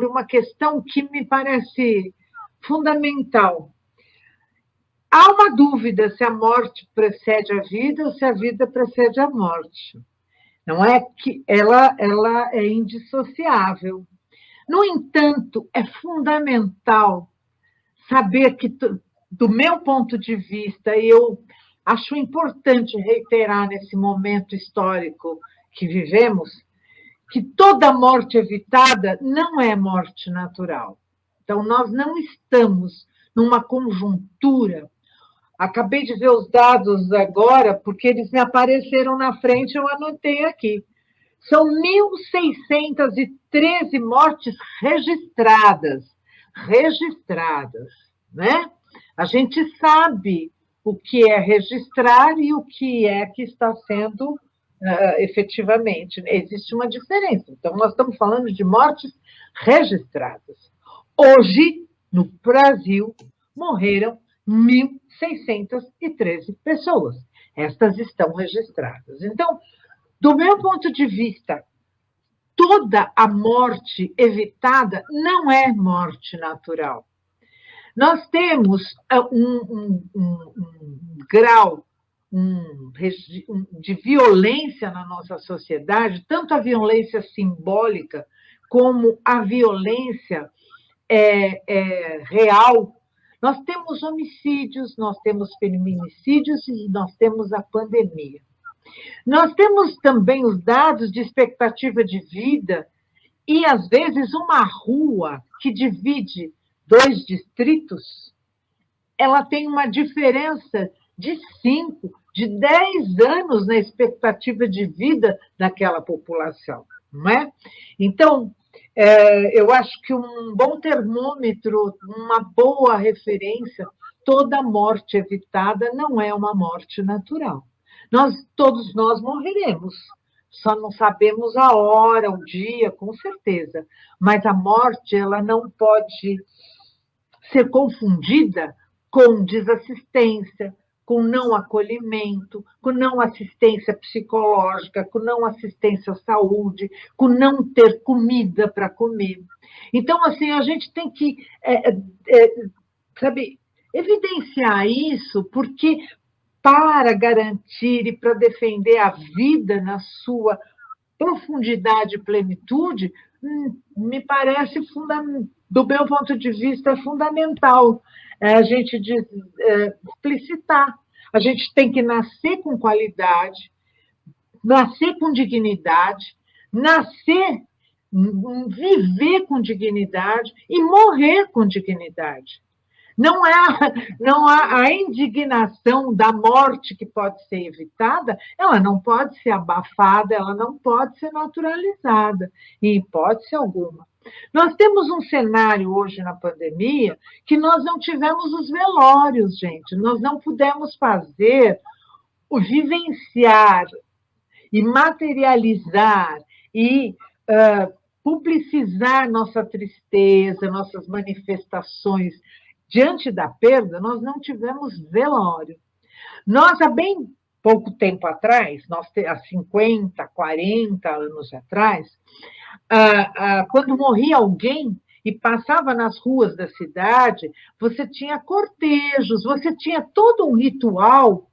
uma questão que me parece fundamental. Há uma dúvida se a morte precede a vida ou se a vida precede a morte. Não é que ela é indissociável. No entanto, é fundamental saber que, do meu ponto de vista, e eu acho importante reiterar nesse momento histórico que vivemos, que toda morte evitada não é morte natural. Então, nós não estamos numa conjuntura. Acabei de ver os dados agora, porque eles me apareceram na frente, eu anotei aqui. São 1.613 mortes registradas, né? A gente sabe o que é registrar e o que está sendo efetivamente. Existe uma diferença. Então, nós estamos falando de mortes registradas. Hoje, no Brasil, morreram 1.613 pessoas. Estas estão registradas. Então, do meu ponto de vista, toda a morte evitada não é morte natural. Nós temos um grau de violência na nossa sociedade, tanto a violência simbólica como a violência real. Nós temos homicídios, nós temos feminicídios e nós temos a pandemia. Nós temos também os dados de expectativa de vida e, às vezes, uma rua que divide 2 distritos, ela tem uma diferença de 5, de 10 anos na expectativa de vida daquela população, não é? Então, eu acho que um bom termômetro, uma boa referência, toda morte evitada não é uma morte natural. Todos nós morreremos, só não sabemos a hora, o dia, com certeza. Mas a morte, ela não pode ser confundida com desassistência, com não acolhimento, com não assistência psicológica, com não assistência à saúde, com não ter comida para comer. Então, assim, a gente tem que, evidenciar isso, porque para garantir e para defender a vida na sua profundidade e plenitude, me parece, do meu ponto de vista, fundamental a gente explicitar. A gente tem que nascer com qualidade, nascer com dignidade, nascer, viver com dignidade e morrer com dignidade. Não há a indignação da morte que pode ser evitada, ela não pode ser abafada, ela não pode ser naturalizada, em hipótese alguma. Nós temos um cenário hoje na pandemia que nós não tivemos os velórios, gente. Nós não pudemos fazer o vivenciar e materializar e publicizar nossa tristeza, nossas manifestações diante da perda. Nós não tivemos velório. Nós, há bem pouco tempo atrás, há 50, 40 anos atrás, quando morria alguém e passava nas ruas da cidade, você tinha cortejos, você tinha todo um ritual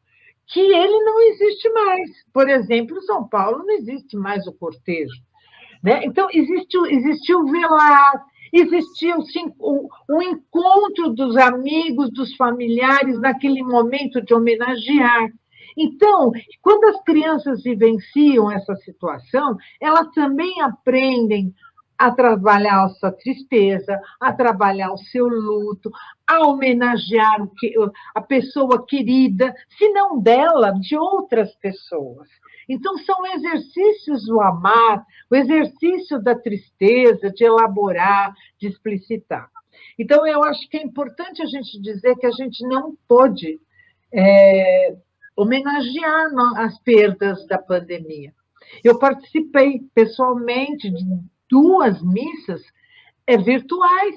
que ele não existe mais. Por exemplo, em São Paulo não existe mais o cortejo, né? Então, existiu o velar, existia o encontro dos amigos, dos familiares, naquele momento de homenagear. Então, quando as crianças vivenciam essa situação, elas também aprendem a trabalhar a sua tristeza, a trabalhar o seu luto, a homenagear a pessoa querida, se não dela, de outras pessoas. Então, são exercícios do amar, o exercício da tristeza, de elaborar, de explicitar. Então, eu acho que é importante a gente dizer que a gente não pôde homenagear as perdas da pandemia. Eu participei pessoalmente de 2 missas virtuais,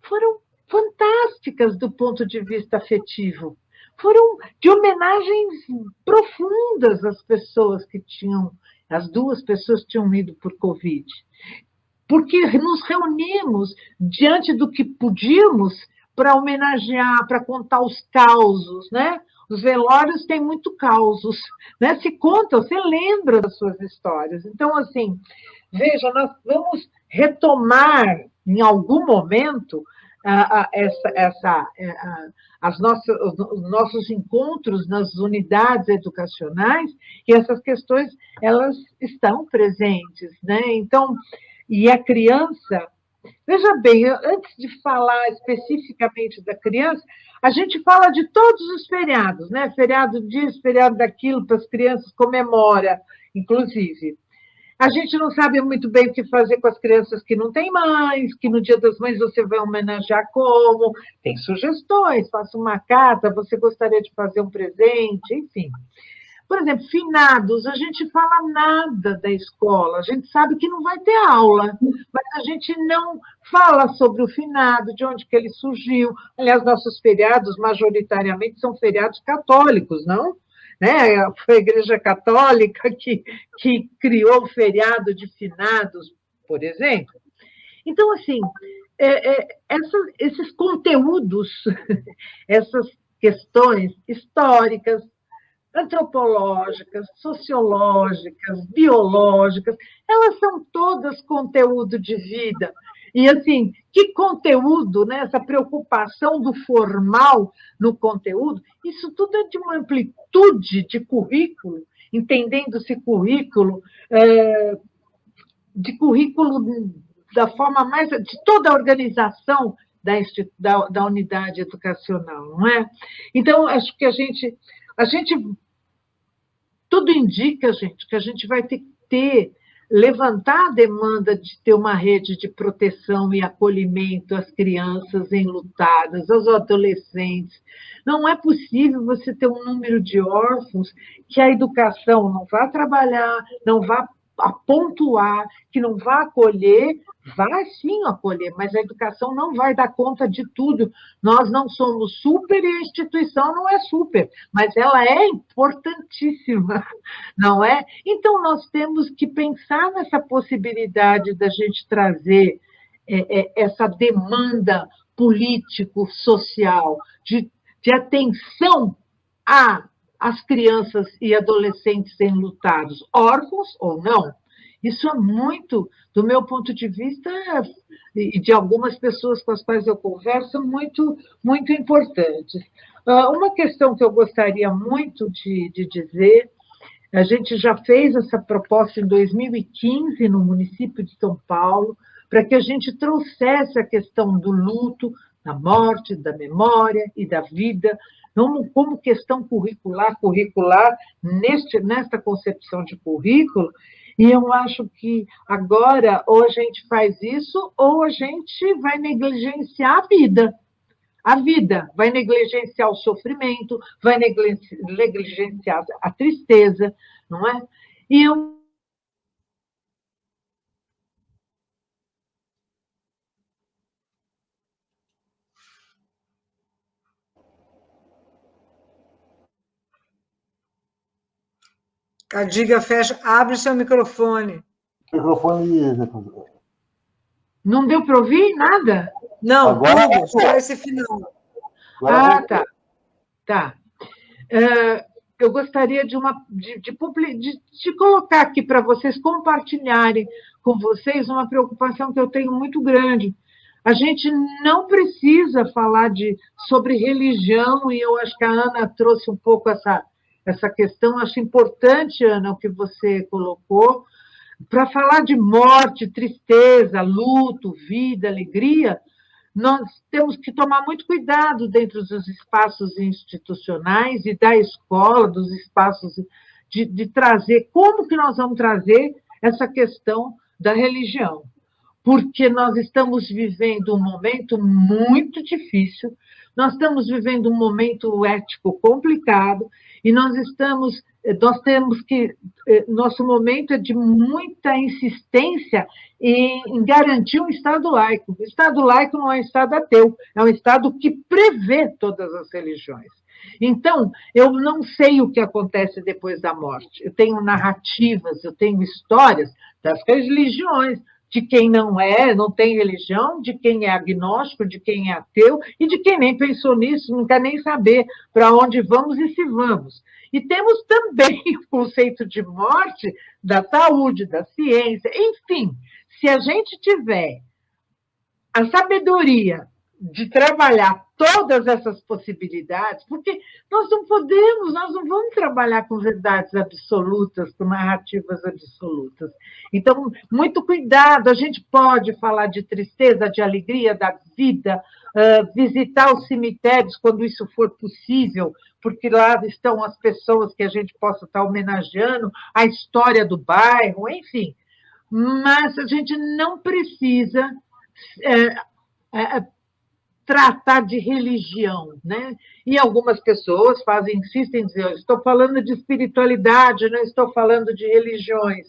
foram fantásticas do ponto de vista afetivo, foram de homenagens profundas às pessoas que as 2 pessoas tinham ido por Covid, porque nos reunimos diante do que podíamos para homenagear, para contar os causos, né? Os velórios têm muito causos, né? Se conta, você lembra das suas histórias. Então, assim, veja, nós vamos retomar em algum momento os nossos encontros nas unidades educacionais, e essas questões elas estão presentes, né? Então, e a criança, veja bem, antes de falar especificamente da criança, a gente fala de todos os feriados, né? Feriado disso, feriado daquilo, para as crianças comemora, inclusive. A gente não sabe muito bem o que fazer com as crianças que não têm mães, que no Dia das Mães você vai homenagear como. Tem sugestões, faça uma carta, você gostaria de fazer um presente, enfim. Por exemplo, finados, a gente fala nada da escola, a gente sabe que não vai ter aula, mas a gente não fala sobre o finado, de onde que ele surgiu. Aliás, nossos feriados, majoritariamente, são feriados católicos, não? Né? Foi a Igreja Católica que criou o feriado de finados, por exemplo. Então, assim, esses conteúdos, essas questões históricas, antropológicas, sociológicas, biológicas, elas são todas conteúdo de vida. E, assim, que conteúdo, né? Essa preocupação do formal no conteúdo, isso tudo é de uma amplitude de currículo, entendendo-se currículo, de currículo da forma mais... de toda a organização da unidade educacional, não é? Então, acho que a gente tudo indica, gente, que a gente vai ter que levantar a demanda de ter uma rede de proteção e acolhimento às crianças enlutadas, aos adolescentes. Não é possível você ter um número de órfãos que a educação não vá trabalhar, não vá pontuar, que não vá acolher. Vai sim acolher, mas a educação não vai dar conta de tudo. Nós não somos super e a instituição não é super, mas ela é importantíssima, não é? Então, nós temos que pensar nessa possibilidade da gente trazer essa demanda político-social de atenção às crianças e adolescentes enlutados, órfãos ou não. Isso é muito, do meu ponto de vista, e de algumas pessoas com as quais eu converso, muito, muito importante. Uma questão que eu gostaria muito de dizer, a gente já fez essa proposta em 2015 no município de São Paulo, para que a gente trouxesse a questão do luto, da morte, da memória e da vida, como questão curricular, nesta concepção de currículo, e eu acho que agora, ou a gente faz isso, ou a gente vai negligenciar a vida. A vida vai negligenciar o sofrimento, vai negligenciar a tristeza, não é? E eu Cadiga, fecha, abre o seu microfone. Microfone. não deu para ouvir nada? Não, Agora tudo, só esse final. Agora tá. Tá. Eu gostaria de colocar aqui para vocês, compartilharem com vocês uma preocupação que eu tenho muito grande. A gente não precisa falar sobre religião, e eu acho que a Ana trouxe um pouco essa questão. Acho importante, Ana, o que você colocou, para falar de morte, tristeza, luto, vida, alegria. Nós temos que tomar muito cuidado dentro dos espaços institucionais e da escola, dos espaços de trazer. Como que nós vamos trazer essa questão da religião? Porque nós estamos vivendo um momento muito difícil, nós estamos vivendo um momento ético complicado, e temos que. Nosso momento é de muita insistência em garantir um Estado laico. O Estado laico não é um Estado ateu, é um Estado que prevê todas as religiões. Então, eu não sei o que acontece depois da morte. Eu tenho narrativas, eu tenho histórias das religiões, de quem não tem religião, de quem é agnóstico, de quem é ateu, e de quem nem pensou nisso, não quer nem saber para onde vamos e se vamos. E temos também o conceito de morte da saúde, da ciência, enfim, se a gente tiver a sabedoria de trabalhar todas essas possibilidades, porque nós não vamos trabalhar com verdades absolutas, com narrativas absolutas. Então, muito cuidado, a gente pode falar de tristeza, de alegria, da vida, visitar os cemitérios quando isso for possível, porque lá estão as pessoas que a gente possa estar homenageando, a história do bairro, enfim. Mas a gente não precisa tratar de religião, né? E algumas pessoas insistem em dizer, eu estou falando de espiritualidade, não estou falando de religiões,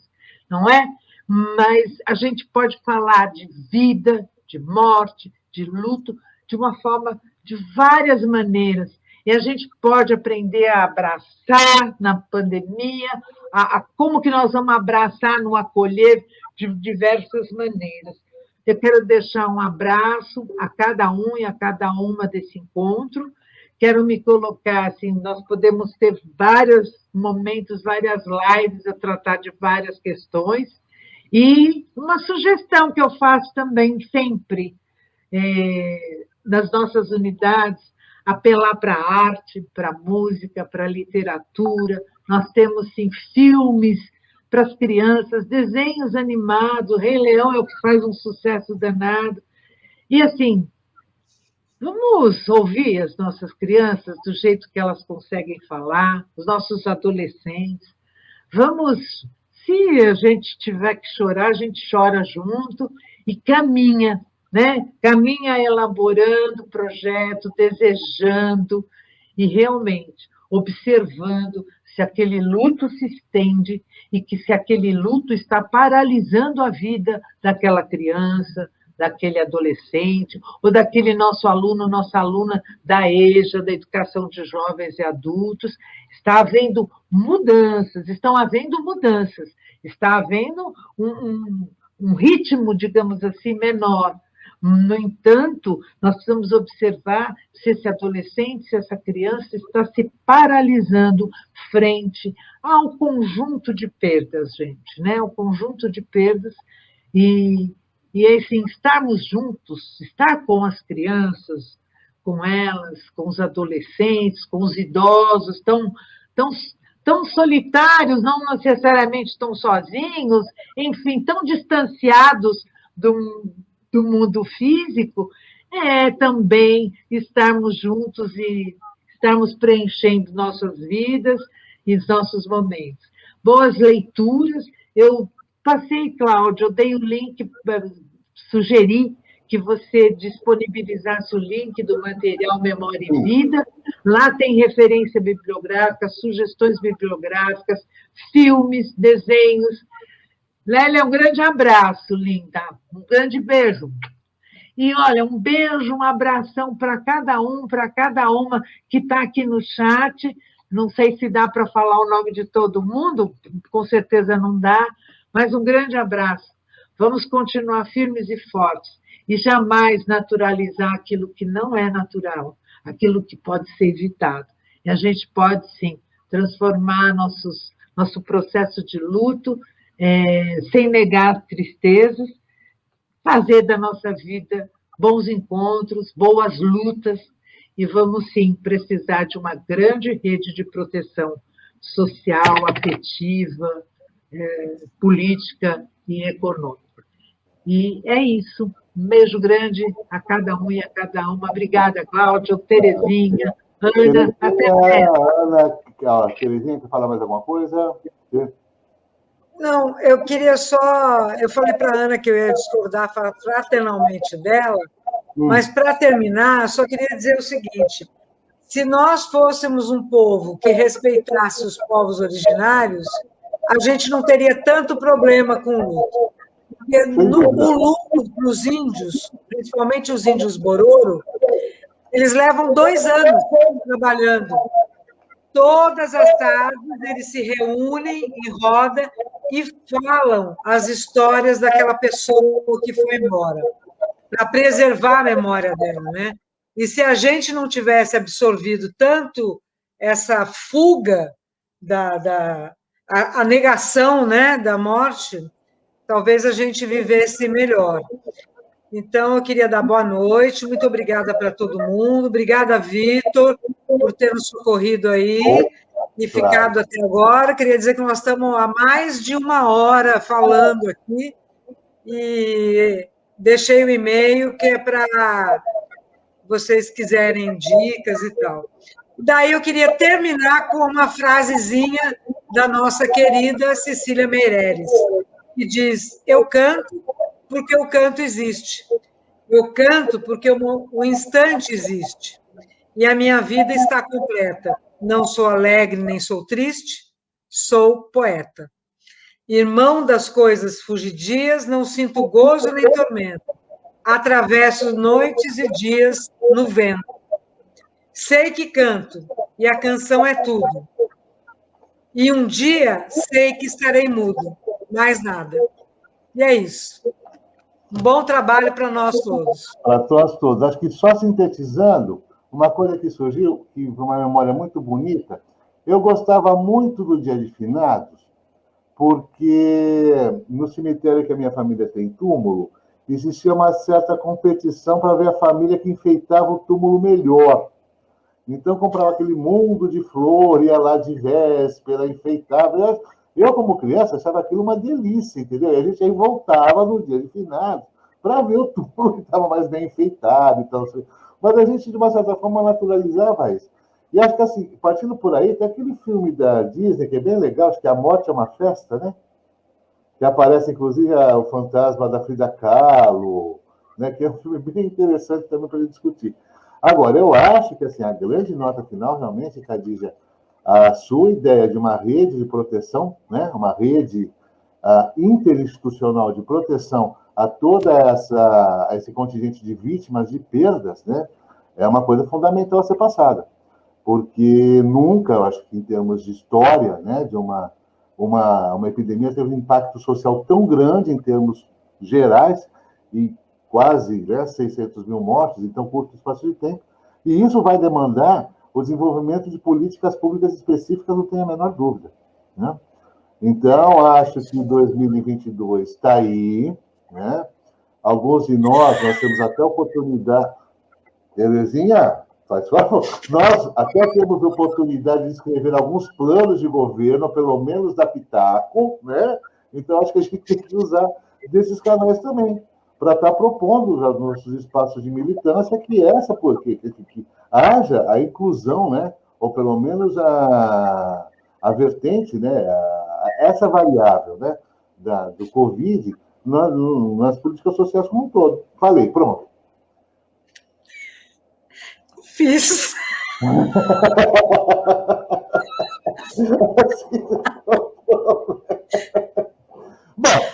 não é? Mas a gente pode falar de vida, de morte, de luto, de uma forma, de várias maneiras. E a gente pode aprender a abraçar na pandemia, como que nós vamos abraçar no acolher de diversas maneiras. Eu quero deixar um abraço a cada um e a cada uma desse encontro. Quero me colocar assim, nós podemos ter vários momentos, várias lives a tratar de várias questões. E uma sugestão que eu faço também sempre, nas nossas unidades, apelar para a arte, para a música, para a literatura. Nós temos, sim, filmes para as crianças, desenhos animados, o Rei Leão é o que faz um sucesso danado. E, assim, vamos ouvir as nossas crianças do jeito que elas conseguem falar, os nossos adolescentes. Vamos, se a gente tiver que chorar, a gente chora junto e caminha, né? Caminha elaborando o projeto, desejando e realmente observando se aquele luto se estende e que se aquele luto está paralisando a vida daquela criança, daquele adolescente, ou daquele nosso aluno, nossa aluna da EJA, da Educação de Jovens e Adultos. Está havendo mudanças, está havendo um ritmo, digamos assim, menor, No entanto, nós precisamos observar se esse adolescente, se essa criança está se paralisando frente ao conjunto de perdas, gente, né? O conjunto de perdas e assim, estarmos juntos, estar com as crianças, com elas, com os adolescentes, com os idosos, tão solitários, não necessariamente tão sozinhos, enfim, tão distanciados do mundo físico, é também estarmos juntos e estarmos preenchendo nossas vidas e os nossos momentos. Boas leituras. Eu passei, Cláudia, eu dei o link, sugeri que você disponibilizasse o link do material Memória e Vida. Lá tem referência bibliográfica, sugestões bibliográficas, filmes, desenhos. Lélia, um grande abraço, linda. Um grande beijo. E, olha, um beijo, um abração para cada um, para cada uma que está aqui no chat. Não sei se dá para falar o nome de todo mundo, com certeza não dá, mas um grande abraço. Vamos continuar firmes e fortes e jamais naturalizar aquilo que não é natural, aquilo que pode ser evitado. E a gente pode, sim, transformar nosso processo de luto, sem negar tristezas, fazer da nossa vida bons encontros, boas lutas, e vamos, sim, precisar de uma grande rede de proteção social, afetiva, política e econômica. E é isso. Um beijo grande a cada um e a cada uma. Obrigada, Cláudia, Terezinha, Ana, até breve. Ana, Terezinha, quer falar mais alguma coisa? Não, eu queria só... Eu falei para a Ana que eu ia discordar fraternalmente dela, mas, para terminar, só queria dizer o seguinte: se nós fôssemos um povo que respeitasse os povos originários, a gente não teria tanto problema com o luto. Porque o luto para os índios, principalmente os índios Bororo, eles levam 2 anos trabalhando. Todas as tardes eles se reúnem em roda e falam as histórias daquela pessoa que foi embora, para preservar a memória dela, né? E se a gente não tivesse absorvido tanto essa fuga a negação, né, da morte, talvez a gente vivesse melhor. Então, eu queria dar boa noite, muito obrigada para todo mundo, obrigada, Vitor, por ter nos socorrido aí e ficado até agora. Queria dizer que nós estamos há mais de 1 hora falando aqui, e deixei o e-mail que é para vocês quiserem dicas e tal. Daí eu queria terminar com uma frasezinha da nossa querida Cecília Meirelles, que diz: eu canto porque o canto existe. Eu canto porque o instante existe. E a minha vida está completa. Não sou alegre nem sou triste, sou poeta. Irmão das coisas fugidias, não sinto gozo nem tormento. Atravesso noites e dias no vento. Sei que canto, e a canção é tudo. E um dia sei que estarei mudo, mais nada. E é isso. Um bom trabalho para nós todos. Para nós todos. Acho que só sintetizando, uma coisa que surgiu, que foi uma memória muito bonita, eu gostava muito do Dia de Finados, porque no cemitério que a minha família tem túmulo, existia uma certa competição para ver a família que enfeitava o túmulo melhor. Então, comprava aquele mundo de flor, ia lá de véspera, enfeitava. Eu, como criança, achava aquilo uma delícia, entendeu? E a gente aí voltava no Dia de Finados para ver o túmulo que estava mais bem enfeitado. Então, mas a gente, de uma certa forma, naturalizava isso. E acho que, assim, partindo por aí, tem aquele filme da Disney, que é bem legal, acho que A Morte é uma Festa, né? Que aparece, inclusive, o fantasma da Frida Kahlo, né? Que é um filme bem interessante também para gente discutir. Agora, eu acho que, assim, a grande nota final, realmente, Khadija, a sua ideia de uma rede de proteção, né? Uma rede interinstitucional de proteção a esse contingente de vítimas de perdas, né? É uma coisa fundamental a ser passada. Porque nunca, eu acho que em termos de história, né, de uma epidemia teve um impacto social tão grande em termos gerais, e quase 600 mil mortes, então curto espaço de tempo, e isso vai demandar o desenvolvimento de políticas públicas específicas, não tenho a menor dúvida, né? Então, acho que 2022 está aí, né? Alguns de nós temos até oportunidade. Terezinha, faz favor. Nós até temos oportunidade de escrever alguns planos de governo, pelo menos da Pitaco, né? Então, acho que a gente tem que usar desses canais também, para estar propondo os nossos espaços de militância, que haja a inclusão, né? Ou pelo menos a vertente, né? Essa variável, né? Do Covid nas políticas sociais como um todo. Falei, pronto. Fiz.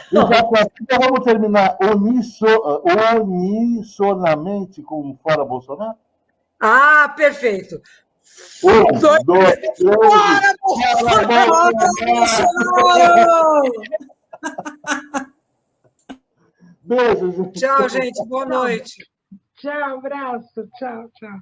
Bom, então vamos terminar unissonamente com Fora Bolsonaro? Ah, perfeito. 1, 2, 3. Fora Bolsonaro! Beijo, gente. Tchau, gente. Boa noite. Tchau, abraço. Tchau, tchau.